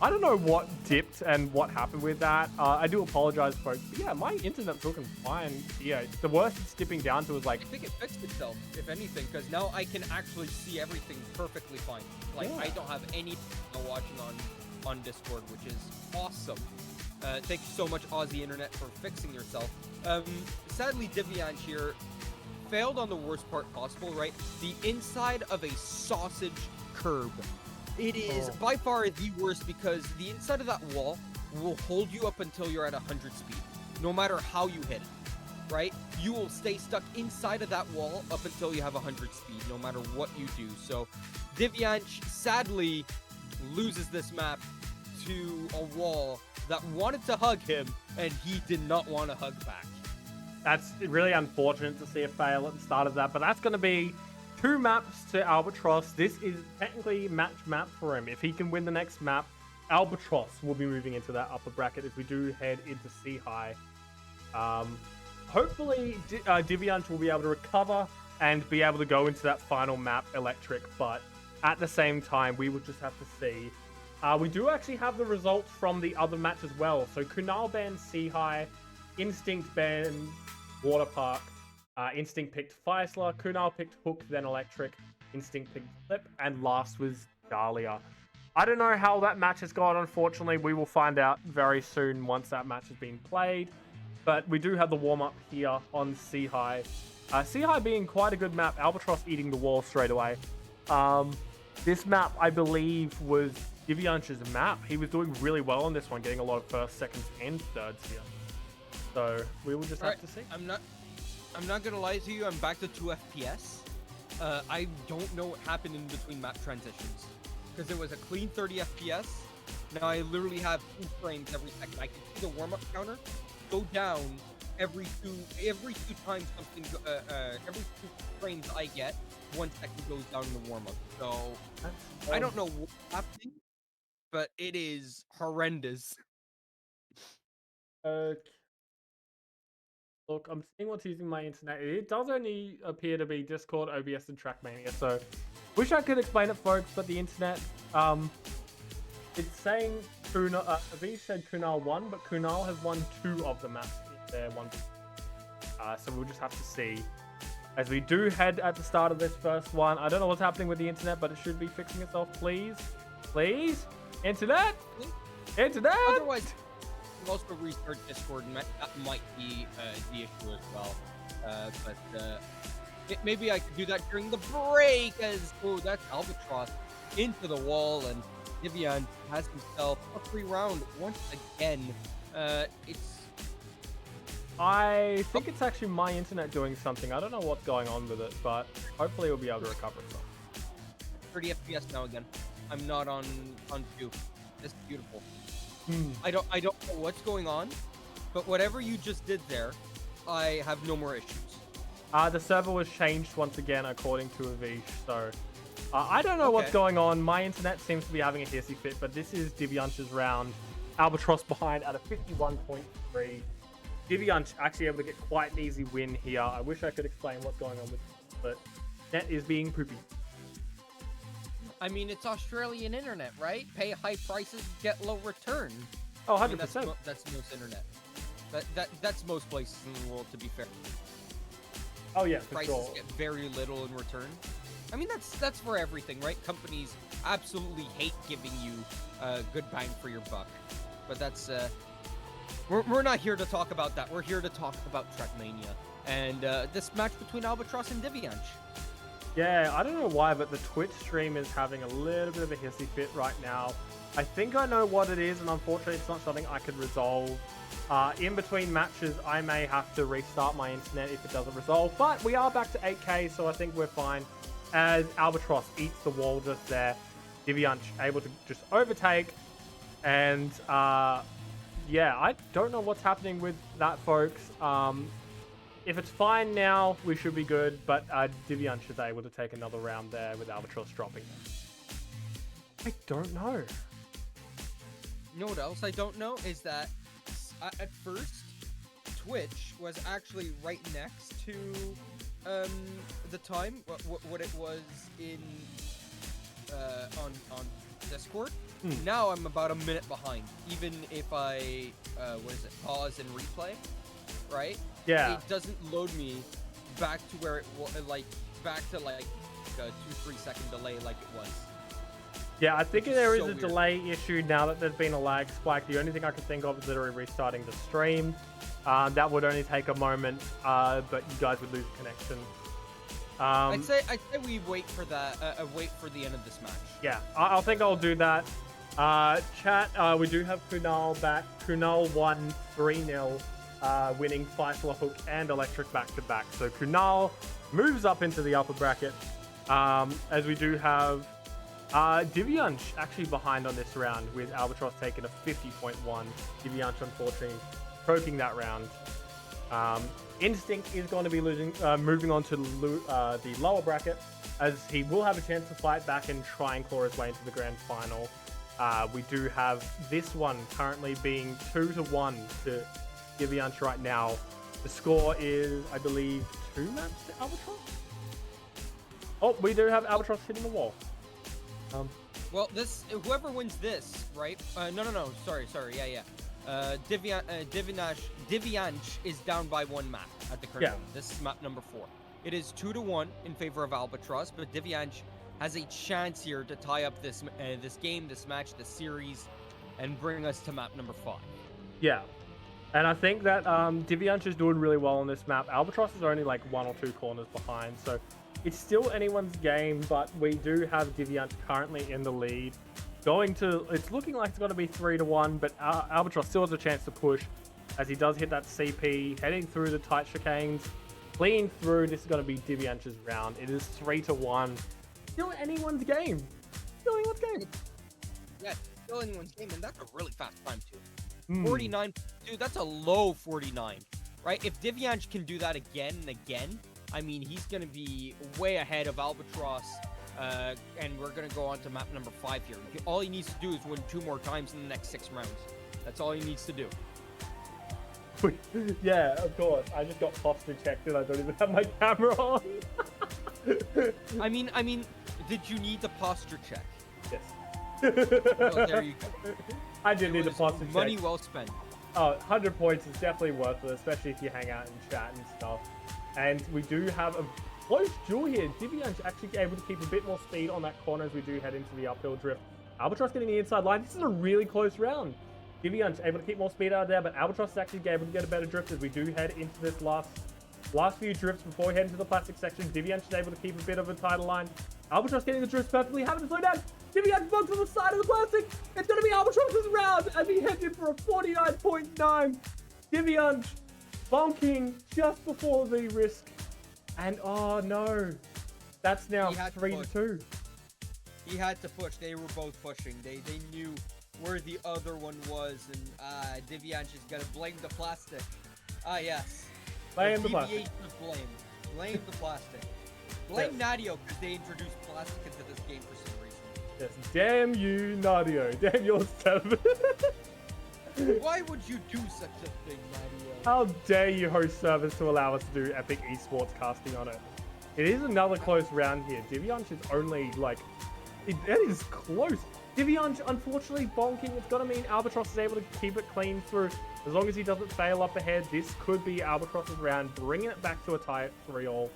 I don't know what dipped and what happened with that. I do apologize, folks. But yeah, my internet's looking fine. Yeah, the worst it's dipping down to is like... I think it fixed itself, if anything, because now I can actually see everything perfectly fine. Like, yeah. I don't have any watching on Discord, which is awesome. Thank you so much, Aussie Internet, for fixing yourself. Sadly, Divyansh here failed on the worst part possible, right? The inside of a sausage curb. It is by far the worst because the inside of that wall will hold you up until you're at 100 speed, no matter how you hit it, right? You will stay stuck inside of that wall up until you have 100 speed, no matter what you do. So Divyansh sadly loses this map to a wall that wanted to hug him, and he did not want to hug back. That's really unfortunate to see a fail at the start of that, but that's going to be 2 maps to Albatross. This is technically match map for him. If he can win the next map, Albatross will be moving into that upper bracket as we do head into Sea High. Hopefully, Divyansh will be able to recover and be able to go into that final map, Electric, but at the same time, we will just have to see. We do actually have the results from the other match as well. So Kunal banned Sea High, Instinct banned Water Park, Instinct picked Feisler, Kunal picked Hook, then Electric, Instinct picked Flip, and last was Dahlia. I don't know how that match has gone, unfortunately. We will find out very soon once that match has been played. But we do have the warm-up here on Sea High. Sea High being quite a good map, Albatross eating the wall straight away. This map, I believe, was Divyansh's map. He was doing really well on this one, getting a lot of first, seconds, and thirds here. So we will just have to see. I'm not gonna lie to you. I'm back to 2 FPS. I don't know what happened in between map transitions because it was a clean 30 FPS. Now I literally have 2 frames every second. I can see the warm-up counter go down every two times something. Every 2 frames I get, 1 second goes down in the warm-up. So I don't know what's happening, but it is horrendous. Look, I'm seeing what's using my internet. It does only appear to be Discord, OBS, and Trackmania, so wish I could explain it, folks, but the internet, it's saying V said Kunal won, but Kunal has won 2 of the maps in their 1v. So we'll just have to see. As we do head at the start of this first one, I don't know what's happening with the internet, but it should be fixing itself, please. Please? Internet? Internet? can also restart Discord, and that might be the issue as well. Maybe I could do that during the break. As that's Albatross into the wall, and Divian has himself a free round once again. I think it's actually my internet doing something. I don't know what's going on with it, but hopefully we'll be able to recover it. 30 FPS now again. I'm not on 2. It's beautiful. I don't know what's going on, but whatever you just did there, I have no more issues. The server was changed once again according to Avish, so I don't know what's going on. My internet seems to be having a hissy fit, but this is Divianch's round. Albatross behind at a 51.3. Divianch actually able to get quite an easy win here. I wish I could explain what's going on with this, but net is being poopy. I mean, it's Australian internet, right? Pay high prices, get low return. Oh, 100%. I mean, that's most internet. That's most places in the world, to be fair. Oh yeah, for prices sure. Get very little in return. I mean, that's for everything, right? Companies absolutely hate giving you good bang for your buck. But that's we're not here to talk about that. We're here to talk about Trackmania and this match between Albatross and Divianch. Yeah, I don't know why, but the Twitch stream is having a little bit of a hissy fit right now. I think I know what it is, and unfortunately it's not something I could resolve. In between matches, I may have to restart my internet if it doesn't resolve, but we are back to 8K, so I think we're fine. As Albatross eats the wall just there, Divianch able to just overtake, and yeah, I don't know what's happening with that, folks. If it's fine now, we should be good, but Divianch is able to take another round there with Albatross dropping. I don't know. You know what else I don't know is that at first Twitch was actually right next to the time what it was in on Discord. Now I'm about a minute behind, even if I pause and replay, right? Yeah, it doesn't load me back to where it was, back to a 2-3 second delay like it was. Yeah, I think there is so a weird. delay issue now that there's been a lag spike. The only thing I can think of is literally restarting the stream. That would only take a moment, but you guys would lose connection. I'd say we wait for that. Wait for the end of this match. Yeah, I think I'll do that. Chat, we do have Kunal back. Kunal won 3-0, winning Fightful Hook and Electric back-to-back. So Kunal moves up into the upper bracket, as we do have Divianch actually behind on this round, with Albatross taking a 50.1. Divianch, unfortunately, croaking that round. Instinct is going to be moving on to the lower bracket, as he will have a chance to fight back and try and claw his way into the grand final. We do have this one currently being 2-1 to Divianch right now. The score is, I believe, 2 maps to Albatross? Oh, we do have Albatross hitting the wall. Well, whoever wins this, right? No. Sorry. Yeah. Divianch is down by 1 map at the current moment. This is map number 4. It is 2-1 in favor of Albatross, but Divianch has a chance here to tie up this game, this match, this series, and bring us to map number 5. Yeah. And I think that Divianch is doing really well on this map. Albatross is only like 1 or 2 corners behind, so it's still anyone's game, but we do have Divianch currently in the lead. It's looking like it's going to be 3-1, but Albatross still has a chance to push, as he does hit that CP, heading through the tight chicanes, clean through. This is going to be Divianch's round. It is 3-1. Still anyone's game. Still anyone's game. Yeah, still anyone's game, and that's a really fast time too. 49, dude, that's a low 49, right? If Divianch can do that again and again, I mean, he's going to be way ahead of Albatross, and we're going to go on to map number 5 here. All he needs to do is win 2 more times in the next 6 rounds. That's all he needs to do. Yeah, of course. I just got posture checked and I don't even have my camera on. I mean, did you need the posture check? Yes. Well, there you go. I did need a posture check. Money well spent. Oh, 100 points is definitely worth it, especially if you hang out and chat and stuff. And we do have a close duel here. Divianch actually able to keep a bit more speed on that corner as we do head into the uphill drift. Albatross getting the inside line. This is a really close round. Divianch able to keep more speed out of there, but Albatross is actually able to get a better drift as we do head into this last few drifts before we head into the plastic section. Divianch is able to keep a bit of a tighter line. Albatross getting the drifts perfectly, having to slow down. Divianch bugs on the side of the plastic. It's going to be Albatross's round as he heads in for a 49.9. Divianch bonking just before the risk. And oh no, that's now 3-2. He had to push. They were both pushing. They knew where the other one was, and Divianch is gonna blame the plastic. Yes. Blame the plastic. Blame the plastic. Blame Nadio because they introduced plastic into this game for some reason. Yes. Damn you, Nadio. Damn yourself. Why would you do such a thing, Nadio? How dare you host servers to allow us to do epic esports casting on it? It is another close round here. Divianch is only like, it is close. Divianch unfortunately bonking. It's gonna mean Albatross is able to keep it clean through. As long as he doesn't fail up ahead, this could be Albatross's round, bringing it back to a tie at 3-all.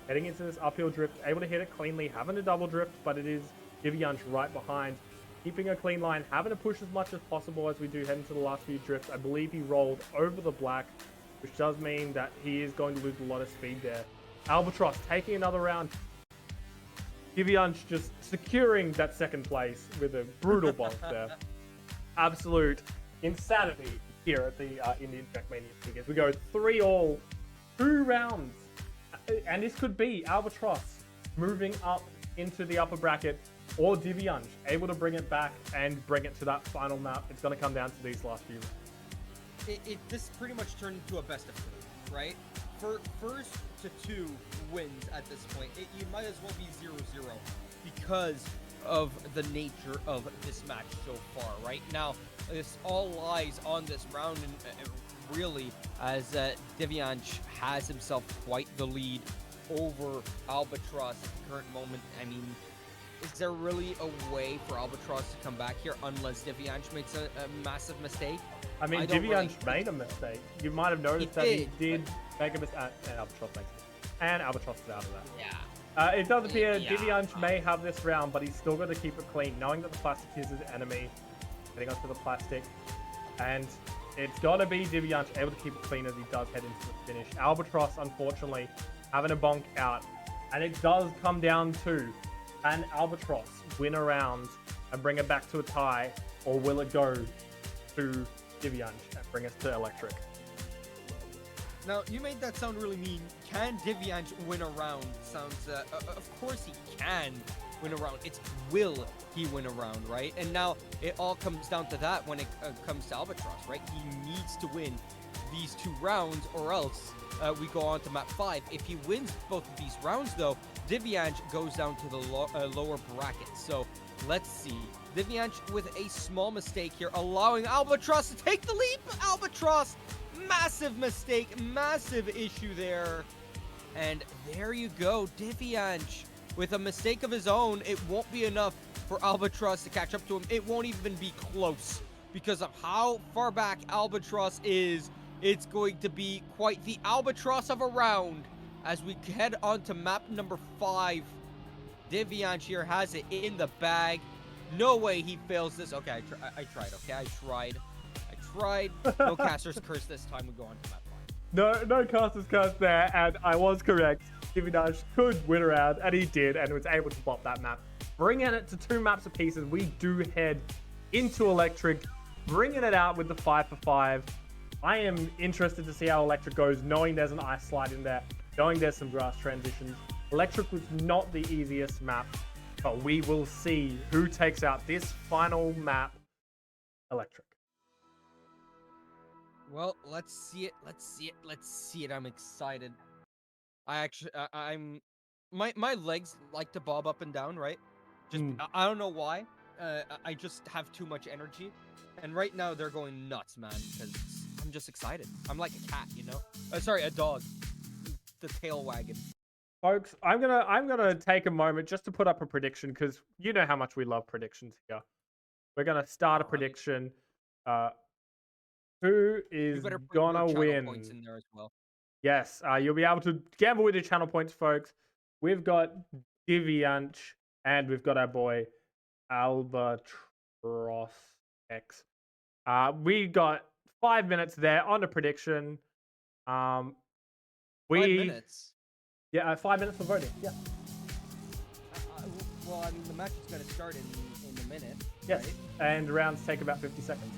Heading into this uphill drift, able to hit it cleanly, having a double drift, but it is Divianch right behind. Keeping a clean line, having to push as much as possible as we do head into the last few drifts. I believe he rolled over the black, which does mean that he is going to lose a lot of speed there. Albatross taking another round. Divianch just securing that second place with a brutal bonk there. Absolute insanity here at the Indian Trackmania figures. We go 3-all, 2 rounds. And this could be Albatross moving up into the upper bracket, or Divianch able to bring it back and bring it to that final map. It's going to come down to these last few rounds. This pretty much turned into a best of 3, right? For first to 2 wins at this point, you might as well be 0-0 because of the nature of this match so far. Right now, this all lies on this round, and really, as Divianch has himself quite the lead over Albatross at the current moment. I mean, is there really a way for Albatross to come back here unless Divianch makes a massive mistake? I mean, Divianch made a mistake. You might have noticed that he did make a mistake, and Albatross makes it. And Albatross is out of that. Yeah. It does appear Divianch may have this round, but he's still got to keep it clean, knowing that the plastic is his enemy. Getting onto the plastic. And it's got to be Divianch able to keep it clean as he does head into the finish. Albatross, unfortunately, having a bonk out. And it does come down to, can Albatross win a round and bring it back to a tie, or will it go to Divianch and bring us to electric? Now, you made that sound really mean. Can Divianch win a round? Sounds, of course he can win a round. It's will he win a round, right? And now it all comes down to that when it comes to Albatross, right? He needs to win these 2 rounds, or else we go on to map 5. If he wins both of these rounds, though, Divianch goes down to the lower bracket. So let's see. Divianch with a small mistake here, allowing Albatross to take the lead. Albatross, massive mistake, massive issue there. And there you go, Divianch with a mistake of his own. It won't be enough for Albatross to catch up to him. It won't even be close because of how far back Albatross is. It's going to be quite the Albatross of a round as we head on to map number 5. Divianch here has it in the bag. No way he fails this. Okay, I tried. Okay, I tried. No caster's curse this time. We go on to map 5. No caster's curse there, and I was correct. Divianch could win a round, and he did, and was able to bop that map. Bringing it to 2 maps apiece as we do head into electric, bringing it out with the 5-for-5. I am interested to see how electric goes, knowing there's an ice slide in there, knowing there's some grass transitions. Electric was not the easiest map, but we will see who takes out this final map, electric. Well, let's see it. I'm excited. I'm my legs like to bob up and down, right? Just I don't know why. I just have too much energy, and right now they're going nuts, man, because I'm just excited. I'm like a cat, you know? Sorry, a dog. The tail wagging. Folks, I'm gonna take a moment just to put up a prediction, because you know how much we love predictions here. We're gonna start a prediction. Who is gonna win? Points in there as well. Yes, you'll be able to gamble with your channel points, folks. We've got Divianch, and we've got our boy Albatross X. We got 5 minutes there on the prediction. Um, 5 minutes. Yeah, 5 minutes for voting. Yeah. Well, I mean, the match is going to start in a minute. Yes, right? and rounds take about 50 seconds.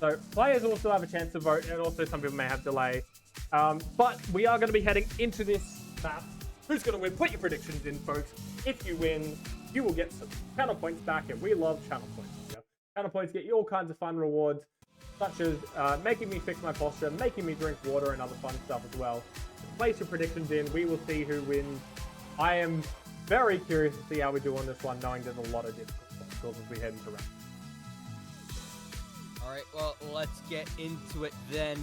So players also have a chance to vote, and also some people may have delay. But we are going to be heading into this map. Who's going to win? Put your predictions in, folks. If you win, you will get some channel points back, and we love channel points. Yeah? Channel points get you all kinds of fun rewards, such as making me fix my posture, making me drink water, and other fun stuff as well. Place your predictions in. We will see who wins. I am very curious to see how we do on this one, knowing there's a lot of difficult obstacles as we head into round. All right, well, let's get into it then.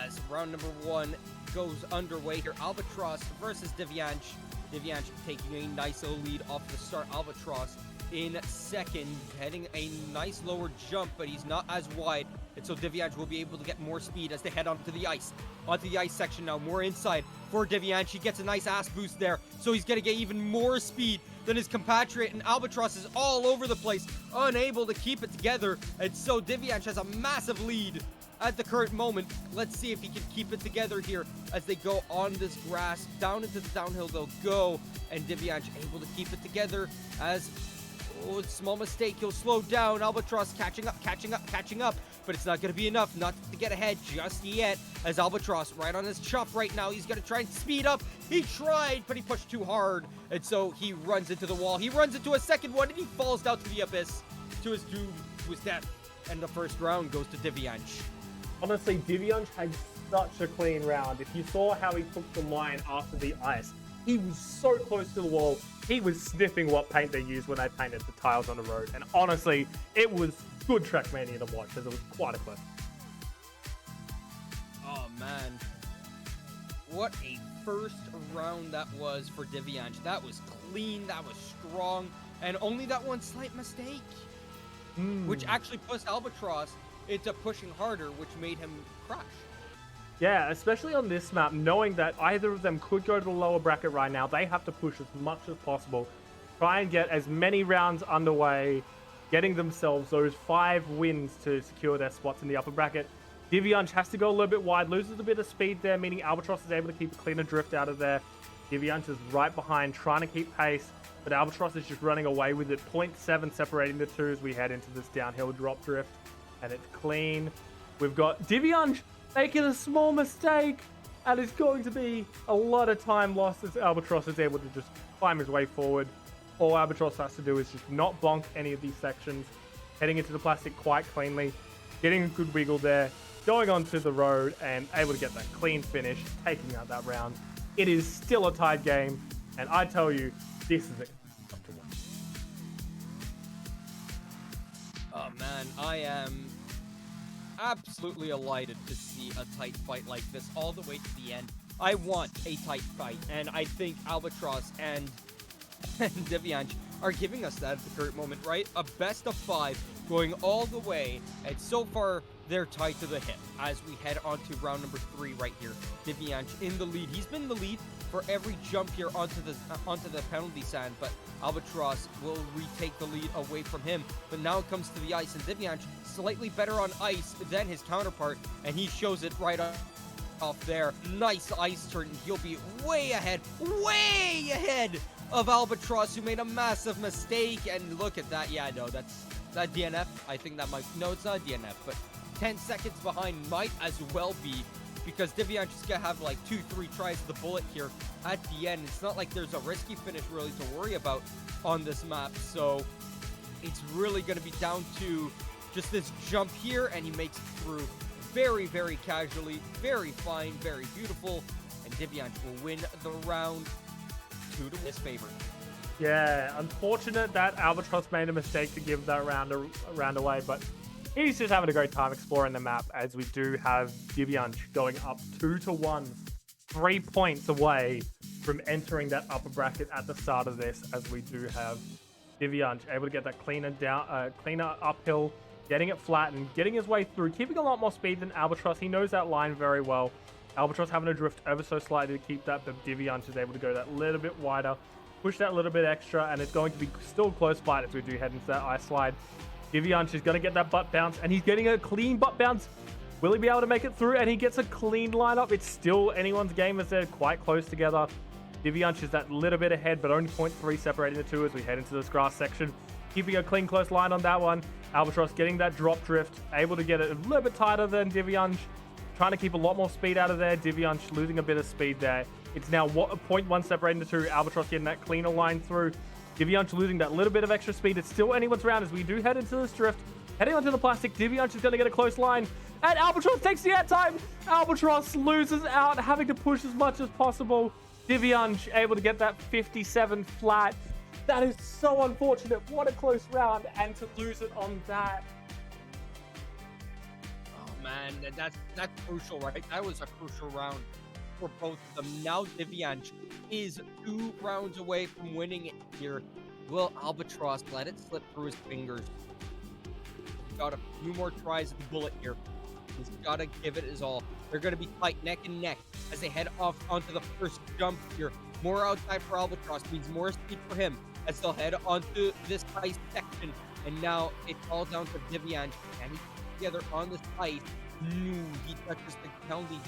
As round number 1 goes underway here, Albatross versus Divyansh. Divyansh taking a nice little lead off the start. Albatross in second, heading a nice lower jump, but he's not as wide, and so Divyansh will be able to get more speed as they head onto the ice. Onto the ice section now, more inside for Divyansh. He gets a nice ass boost there, so he's going to get even more speed than his compatriot, and Albatross is all over the place, unable to keep it together, and so Divyansh has a massive lead at the current moment. Let's see if he can keep it together here as they go on this grass. Down into the downhill they'll go, and Divyansh able to keep it together as... Oh, small mistake. He'll slow down. Albatross catching up. But it's not going to be enough not to get ahead just yet. As Albatross right on his chop right now. He's going to try and speed up. He tried, but he pushed too hard. And so he runs into the wall. He runs into a second one, and he falls down to the abyss. To his doom, to his death. And the first round goes to Divyansh. Honestly, Divyansh had such a clean round. If you saw how he took the line after the ice, he was so close to the wall. He was sniffing what paint they used when they painted the tiles on the road. And honestly, it was good Trackmania to watch, as it was quite a clip. Oh, man. What a first round that was for Divyansh. That was clean, that was strong, and only that one slight mistake. Which actually pushed Albatross into pushing harder, which made him crash. Yeah, especially on this map, knowing that either of them could go to the lower bracket right now, they have to push as much as possible. Try and get as many rounds underway, getting themselves those 5 wins to secure their spots in the upper bracket. Divyansh has to go a little bit wide, loses a bit of speed there, meaning Albatross is able to keep a cleaner drift out of there. Divyansh is right behind, trying to keep pace, but Albatross is just running away with it. 0.7 separating the two as we head into this downhill drop drift, and it's clean. We've got Divyansh making a small mistake, and it's going to be a lot of time lost as Albatross is able to just climb his way forward. All Albatross has to do is just not bonk any of these sections, heading into the plastic quite cleanly, getting a good wiggle there, going onto the road, and able to get that clean finish, taking out that round. It is still a tied game, and I tell you, this is it. Oh man, I am absolutely elated to see a tight fight like this all the way to the end. I want a tight fight, and I think Albatross and Divyansh are giving us that at the current moment, right? A best of 5 going all the way, and so far they're tied to the hip as we head on to round number 3 right here. Divyansh in the lead. He's been in the lead for every jump here onto the penalty sand, but Albatross will retake the lead away from him. But now it comes to the ice, and Divyansh slightly better on ice than his counterpart, and he shows it right off there. Nice ice turn. He'll be way ahead of Albatross, who made a massive mistake. And look at that. Yeah, no, that's that DNF. I think that might... No, it's not DNF, but 10 seconds behind might as well be, because Divyansh is going to have like 2-3 tries of the bullet here at the end. It's not like there's a risky finish really to worry about on this map, so it's really going to be down to just this jump here, and he makes it through very, very casually, very fine, very beautiful, and Divyansh will win the round 2 to his favor. Yeah, unfortunate that Albatross made a mistake to give that round away, but he's just having a great time exploring the map, as we do have Divyansh going up 2-1, 3 points away from entering that upper bracket at the start of this, as we do have Divyansh able to get that cleaner uphill, getting it flat and getting his way through, keeping a lot more speed than Albatross. He knows that line very well. Albatross having to drift ever so slightly to keep that, but Divyansh is able to go that little bit wider, push that little bit extra, and it's going to be still close fight as we do head into that ice slide. Divianch is going to get that butt bounce, and he's getting a clean butt bounce. Will he be able to make it through? And he gets a clean lineup. It's still anyone's game as they're quite close together. Divianch is that little bit ahead, but only 0.3 separating the two as we head into this grass section. Keeping a close line on that one. Albatross getting that drop drift, able to get it a little bit tighter than Divianch. Trying to keep a lot more speed out of there. Divianch losing a bit of speed there. It's now 0.1 separating the two. Albatross getting that cleaner line through. Divianch losing that little bit of extra speed. It's still anyone's round as we do head into this drift. Heading onto the plastic, Divianch is going to get a close line. And Albatross takes the air time. Albatross loses out, having to push as much as possible. Divianch able to get that 57 flat. That is so unfortunate. What a close round, and to lose it on that. Oh man, that's crucial, right? That was a crucial round for both of them. Now Divianch is 2 rounds away from winning it here. Will Albatross let it slip through his fingers? He's got a few more tries at the bullet here. He's got to give it his all. They're going to be fight neck and neck as they head off onto the first jump here. More outside for Albatross means more speed for him as they'll head onto this ice section. And now it's all down to Divianch. And he's together on this ice. No, he touches the county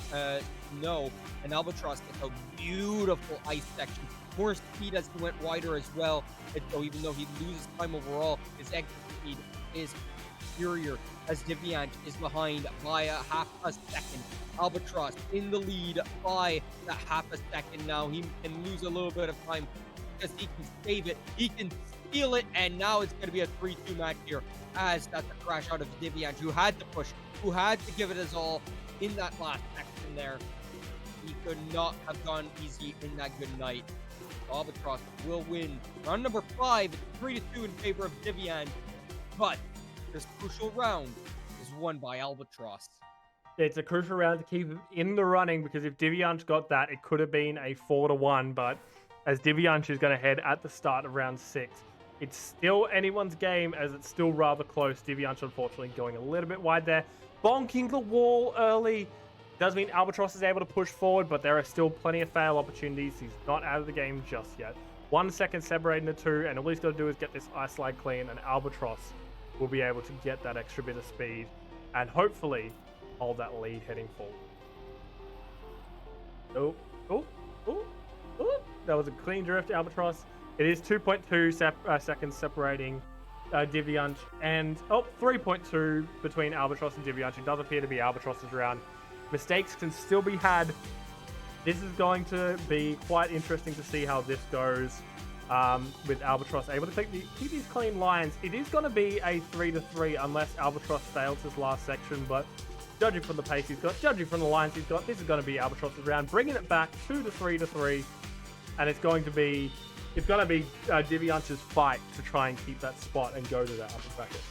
no. And Albatross gets a beautiful ice section. More speed as he went wider as well. And so even though he loses time overall, his exit speed is superior as Divianch is behind by a half a second. Albatross in the lead by that half a second now. He can lose a little bit of time because he can save it. He can steal it, and now it's going to be a 3-2 match here as that's a crash out of Divianch, who had to push, who had to give it his all in that last section there. He could not have gone easy in that good night. Albatross will win round number 5, 3-2 in favor of Divianch, but this crucial round is won by Albatross. It's a crucial round to keep him in the running, because if Divianch got that, it could have been a 4-1, but as Divianch is going to head at the start of round 6, it's still anyone's game as it's still rather close. Divianch unfortunately going a little bit wide there. Bonking the wall early. Does mean Albatross is able to push forward, but there are still plenty of fail opportunities. He's not out of the game just yet. 1 second separating the two, and all he's got to do is get this ice slide clean, and Albatross will be able to get that extra bit of speed and hopefully hold that lead heading forward. That was a clean drift, Albatross. It is 2.2 seconds separating Divianch, and 3.2 between Albatross and Divianch. It does appear to be Albatross's round. Mistakes can still be had. This is going to be quite interesting to see how this goes. With Albatross able to keep these clean lines. It is going to be a 3-3 unless Albatross fails his last section, but judging from the pace he's got, judging from the lines he's got, this is going to be Albatross's round, bringing it back 2-3, and it's going to be Divianch's fight to try and keep that spot and go to that upper bracket.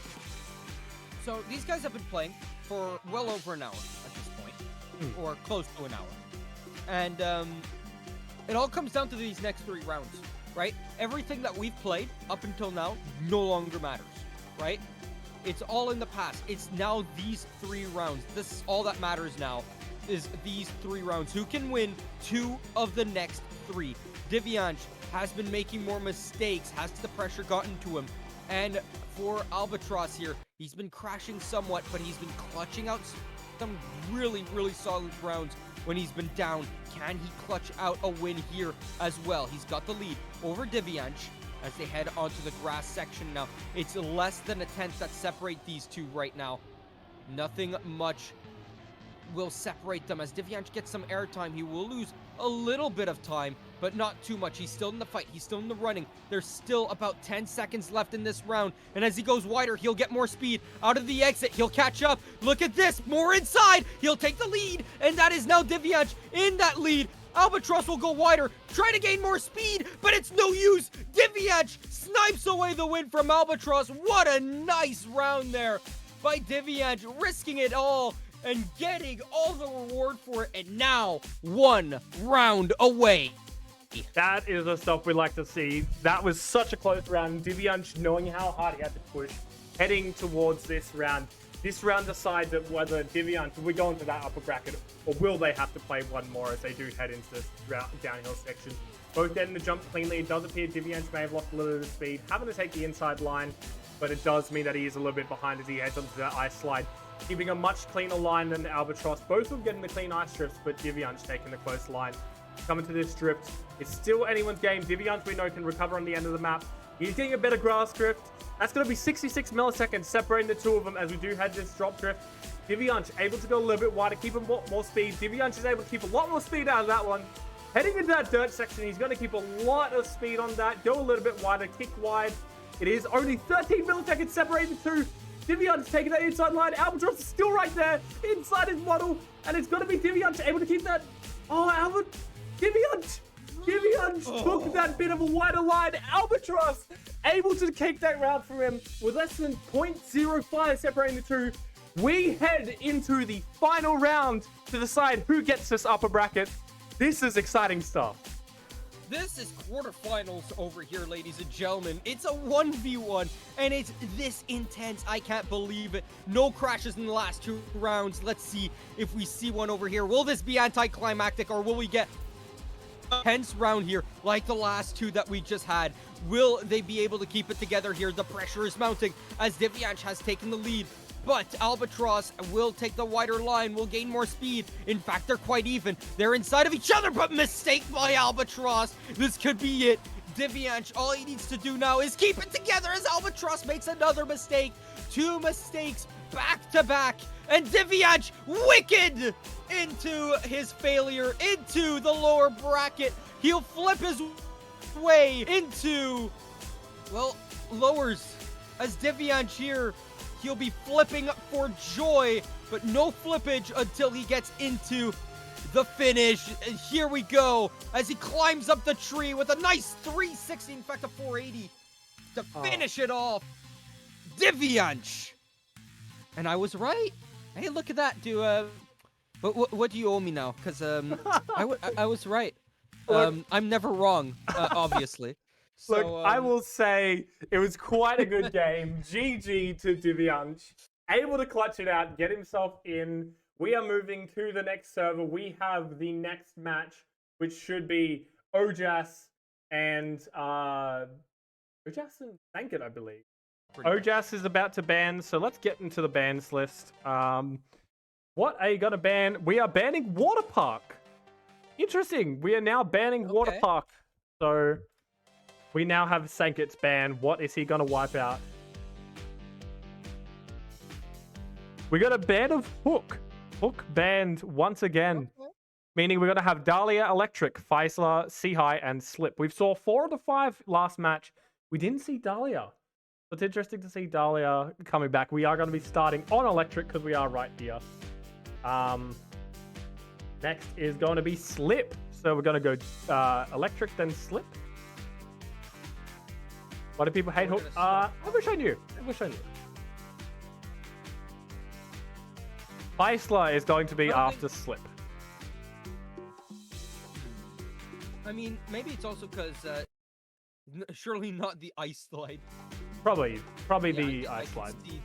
So these guys have been playing for well over an hour at this point, or close to an hour, and it all comes down to these next 3 rounds. Right? Everything that we've played up until now no longer matters, right? It's all in the past. It's now these 3 rounds. This is all that matters now, is these 3 rounds. Who can win 2 of the next 3? Divianch has been making more mistakes. Has the pressure gotten to him? And for Albatross here, he's been crashing somewhat, but he's been clutching out some really, really solid rounds when he's been down. Can he clutch out a win here as well? He's got the lead over Divianch as they head onto the grass section now. It's less than a tenth that separate these two right now. Nothing much will separate them. As Divianch gets some airtime, he will lose a little bit of time, but not too much. He's still in the fight. He's still in the running. There's still about 10 seconds left in this round, and as he goes wider, he'll get more speed. Out of the exit, he'll catch up. Look at this. More inside. He'll take the lead, and that is now Divianch in that lead. Albatross will go wider, try to gain more speed, but it's no use. Divianch snipes away the win from Albatross. What a nice round there by Divianch, risking it all and getting all the reward for it, and now 1 round away. That is the stuff we like to see. That was such a close round. Divianch knowing how hard he had to push, heading towards this round. This round decides that whether Divianch will go into that upper bracket, or will they have to play one more as they do head into this downhill section. Both getting the jump cleanly. It does appear Divianch may have lost a little bit of speed, having to take the inside line. but it does mean that he is a little bit behind as he heads onto that ice slide, keeping a much cleaner line than Albatross. Both of them getting the clean ice drifts, but Divianch taking the close line. Coming to this drift, it's still anyone's game. Divianch, we know, can recover on the end of the map. He's getting a better grass drift. That's going to be 66 milliseconds separating the two of them as we do have this drop drift. Divianch able to go a little bit wider, keep a more speed. Divianch is able to keep a lot more speed out of that one. Heading into that dirt section, he's going to keep a lot of speed on that. Go a little bit wider, kick wide. It is only 13 milliseconds separating the two. Divianch taking that inside line. Albatross is still right there inside his model. And it's going to be Divianch able to keep that. Oh, Divianch took that bit of a wider line. Albatross able to kick that round for him with less than 0.05 separating the two. We head into the final round to decide who gets this upper bracket. This is exciting stuff. This is quarterfinals over here, ladies and gentlemen. It's a 1v1, and it's this intense. I can't believe it. No crashes in the last 2 rounds. Let's see if we see one over here. Will this be anticlimactic, or will we get a tense round here like the last 2 that we just had? Will they be able to keep it together here? The pressure is mounting as Divianch has taken the lead. But Albatross will take the wider line, will gain more speed. In fact, they're quite even. They're inside of each other, but mistake by Albatross. This could be it. Divianch, all he needs to do now is keep it together as Albatross makes another mistake. 2 mistakes back to back. And Divianch, wicked into his failure, into the lower bracket. He'll flip his way into, well, lowers as Divianch here. He'll be flipping for joy, but no flippage until he gets into the finish. And here we go as he climbs up the tree with a nice 360, in fact a 480, to finish it off. Divianch. And I was right. Hey, look at that, dude. But what do you owe me now? Because I was right. I'm never wrong, obviously. Look, So, I will say it was quite a good game. GG to Divianch. Able to clutch it out, get himself in. We are moving to the next server. We have the next match, which should be Ojas and Sankit, I believe. Ojas is about to ban, so let's get into the bans list. What are you going to ban? We are banning Water Park. Interesting. We are now banning Water Park. So we now have Sankit's ban. What is he going to wipe out? We got a ban of Hook. Hook banned once again. Meaning we're going to have Dahlia, Electric, Faisal, Seahai, and Slip. We saw 4 of the 5 last match. We didn't see Dahlia. So it's interesting to see Dahlia coming back. We are going to be starting on Electric because we are right here. Next is going to be Slip. So we're going to go Electric, then Slip. Why do people hate Hook? I wish I knew. Faisal is going to be after Slip. I mean, maybe it's also because surely not the ice slide. Probably Yeah, the I ice can slide. see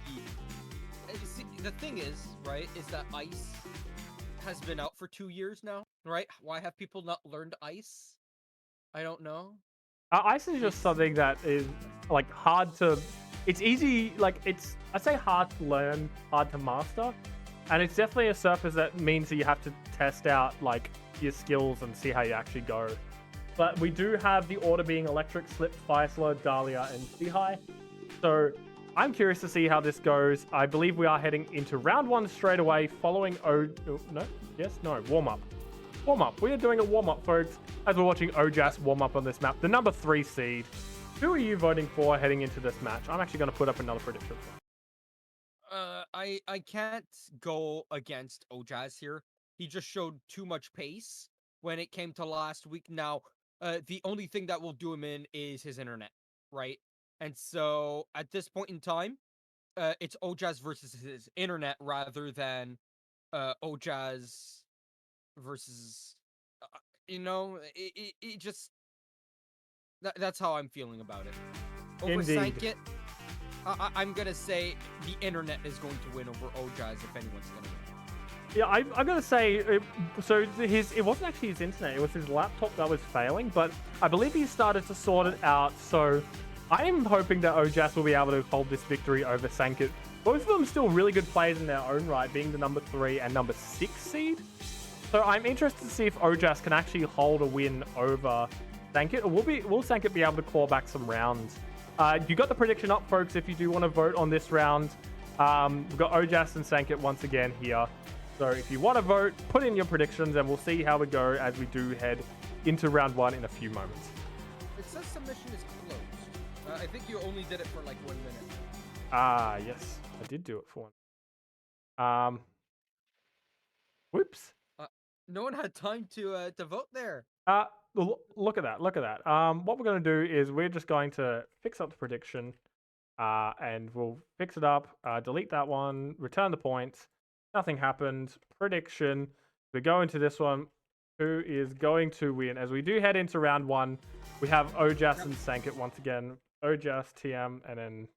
the thing is, right, is that ice has been out for 2 years now, right? Why have people not learned ice? I don't know. Ice is just something that is like hard to. It's easy, like I say hard to learn, hard to master, and it's definitely a surface that means that you have to test out like your skills and see how you actually go. But we do have the order being Electric, Slip, Faisal, Dahlia, and Seahai. So I'm curious to see how this goes. I believe we are heading into round 1 straight away, following warm up. Warm up. We are doing a warm up, folks, as we're watching Ojas warm up on this map. The number 3 seed. Who are you voting for heading into this match? I'm actually going to put up another prediction. I can't go against Ojas here. He just showed too much pace when it came to last week. Now, the only thing that will do him in is his internet, right? And so at this point in time, it's Ojas versus his internet rather than Ojas versus, it just, that's how I'm feling about it. Over Indeed. Sankit, I'm going to say the internet is going to win over Ojas if anyone's going to win. Yeah, I'm going to say, it wasn't actually his internet, it was his laptop that was failing, but I believe he started to sort it out, so I'm hoping that Ojas will be able to hold this victory over Sankit. Both of them still really good players in their own right, being the number 3 and number 6 seed. So I'm interested to see if Ojas can actually hold a win over Sankit, or will Sankit be able to claw back some rounds? You got the prediction up, folks, if you do want to vote on this round. We've got Ojas and Sankit once again here. So if you want to vote, put in your predictions, and we'll see how we go as we do head into round 1 in a few moments. It says submission is closed. I think you only did it for like 1 minute. Yes, I did do it for one. Whoops. No one had time to vote there. Look at that. Look at that. What we're going to do is we're just going to fix up the prediction, and we'll fix it up, delete that one, return the points. Nothing happened. Prediction. We go into this one. Who is going to win? As we do head into round 1, we have Ojas and Sankit once again. Ojas, TM, and then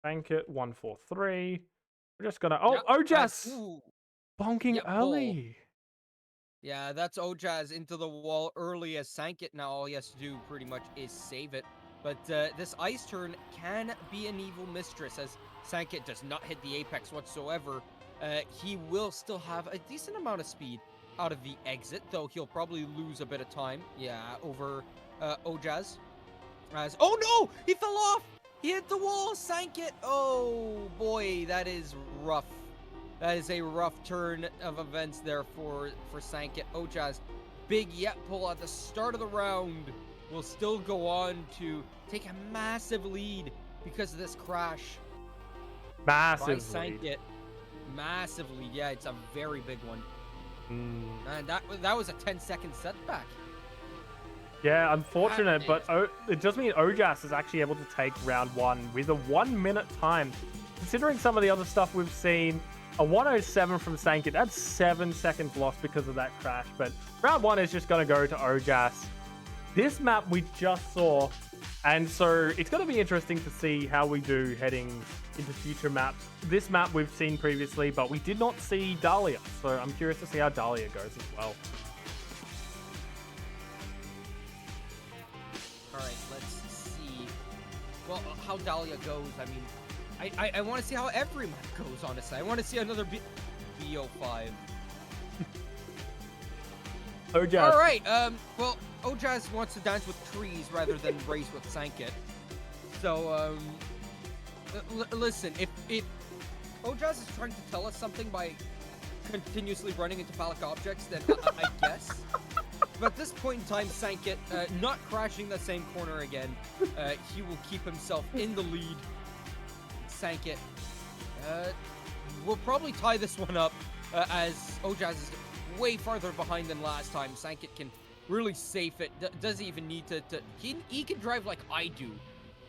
Sankit, 1-4-3. We're just gonna. Oh, Ojas bonking early. Yeah, that's Ojas into the wall early as Sankit. Now all he has to do pretty much is save it. But this ice turn can be an evil mistress, as Sankit does not hit the apex whatsoever. He will still have a decent amount of speed out of the exit, though he'll probably lose a bit of time. Yeah, over Ojas. Oh no! He fell off! He hit the wall! Sankit! Oh boy, that is rough. That is a rough turn of events there for Sankit. Ojas, big yet pull at the start of the round, will still go on to take a massive lead because of this crash. Massive lead. Massive lead. Yeah, it's a very big one. And that was a 10-second setback. Yeah, unfortunate, but it does mean Ojas is actually able to take round 1 with a 1-minute time. Considering some of the other stuff we've seen, a 107 from Sankit, that's 7 seconds lost because of that crash. But round 1 is just going to go to Ojas. This map we just saw, and so it's going to be interesting to see how we do heading into future maps. This map we've seen previously, but we did not see Dahlia, so I'm curious to see how Dahlia goes as well. All right, let's see. Well, how Dahlia goes. I mean, I want to see how every map goes, honestly. I want to see another BO5. Ojas. All right, well, Ojas wants to dance with trees rather than race with Sankit. So, listen, if Ojas is trying to tell us something by continuously running into phallic objects, then I guess. But at this point in time, Sankit, not crashing the same corner again, he will keep himself in the lead. Sankit will probably tie this one up, as Ojas is way farther behind than last time. Sankit can really safe it. Doesn't even need to he can drive like I do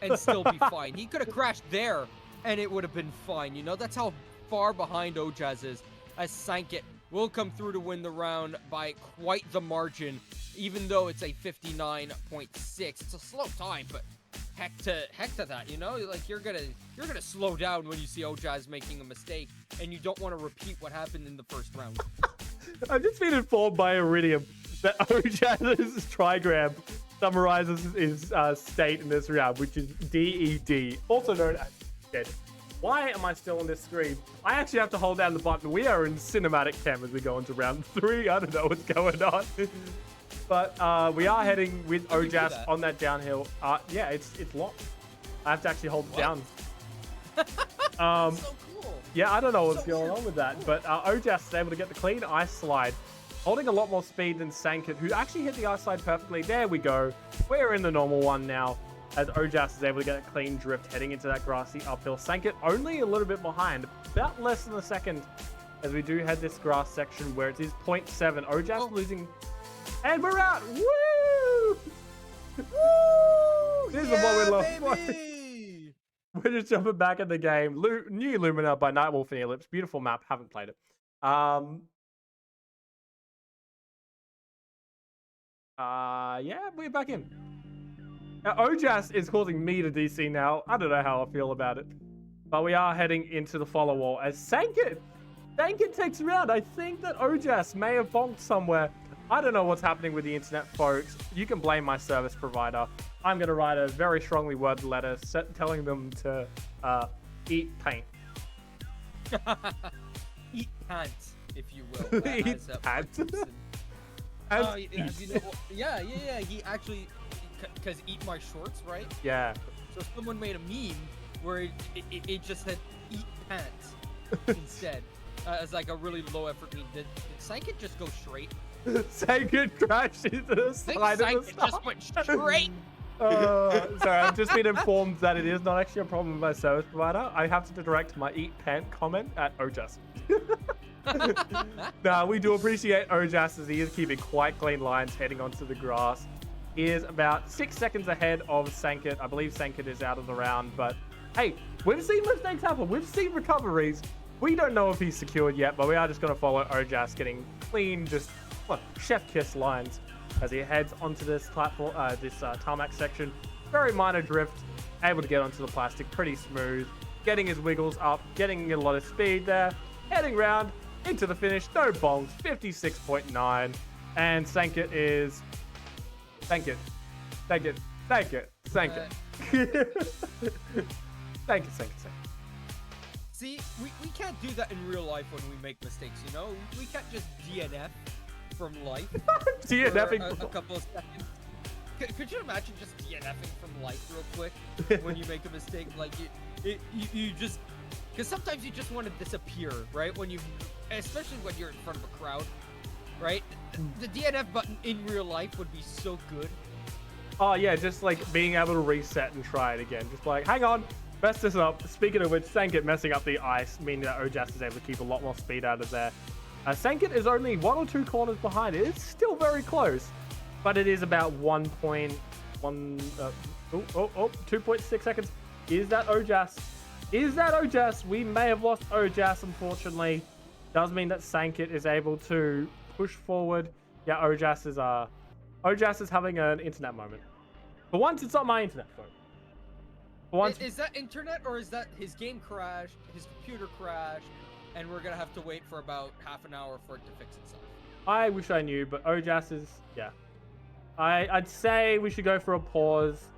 and still be fine. He could have crashed there and it would have been fine. You know, that's how far behind Ojas is, as Sankit will come through to win the round by quite the margin, even though it's a 59.6. It's a slow time, but heck to that, you know? Like, you're gonna slow down when you see Ojas making a mistake, and you don't want to repeat what happened in the first round. I've just been informed by Iridium that Ojas's trigram summarizes his state in this round, which is DED, also known as dead. Why am I still on this screen? I actually have to hold down the button. We are in cinematic cam as we go into round 3. I don't know what's going on. But we are heading with Ojas on that downhill. Yeah, it's locked. I have to actually hold it down. That's so cool. Yeah, I don't know what's going on with that. But Ojas is able to get the clean ice slide, holding a lot more speed than Sankit, who actually hit the ice slide perfectly. There we go. We're in the normal one now, as Ojas is able to get a clean drift heading into that grassy uphill. Sankit only a little bit behind, about less than a second, as we do head this grass section where it is 0.7. Ojas losing, and we're out. Woo! Woo! This is what we love. We're just jumping back in the game. New Lumina by Nightwolf and Ellipse. Beautiful map. Haven't played it. Yeah, we're back in. Now, Ojas is causing me to DC now. I don't know how I feel about it. But we are heading into the follow wall as Sankit takes a round. I think that Ojas may have bonked somewhere. I don't know what's happening with the internet, folks. You can blame my service provider. I'm going to write a very strongly worded letter telling them to eat paint. Eat pants, if you will. Eat pants. Yeah. He actually, because eat my shorts, right? Yeah. So someone made a meme where it just said eat pants instead. As like a really low effort meme. Did Psychic just go straight? Psychic crashed into the side of the star. Just went straight. Sorry, I've just been informed that it is not actually a problem with my service provider. I have to direct my eat pant comment at Ojas. Now, we do appreciate Ojas as he is keeping quite clean lines heading onto the grass. He is about 6 seconds ahead of Sankit. I believe Sankit is out of the round, but hey, we've seen mistakes happen. We've seen recoveries. We don't know if he's secured yet, but we are just going to follow Ojas getting clean, just chef kiss lines as he heads onto this platform, this tarmac section. Very minor drift, able to get onto the plastic pretty smooth, getting his wiggles up, getting a lot of speed there, heading round into the finish, no bongs, 56.9, and Sankit is... Thank it. See, we can't do that in real life when we make mistakes, you know? We can't just DNF from life DNFing for a couple of seconds. Could you imagine just DNFing from life real quick when you make a mistake? Like, you just... Because sometimes you just want to disappear, right? Especially when you're in front of a crowd, right? The DNF button in real life would be so good. Oh, yeah, just like being able to reset and try it again. Just like, hang on, mess this up. Speaking of which, Sankit messing up the ice, meaning that Ojas is able to keep a lot more speed out of there. Sankit is only 1 or 2 corners behind. It is still very close, but it is about 2.6 seconds. Is that Ojas? We may have lost Ojas, unfortunately. Does mean that Sankit is able to push forward. Yeah, Ojas is having an internet moment. For once, it's not my internet phone. For once, is that internet, or is that his game crashed, his computer crashed, and we're gonna have to wait for about half an hour for it to fix itself? I wish I knew, but Ojas is, yeah. I'd say we should go for a pause.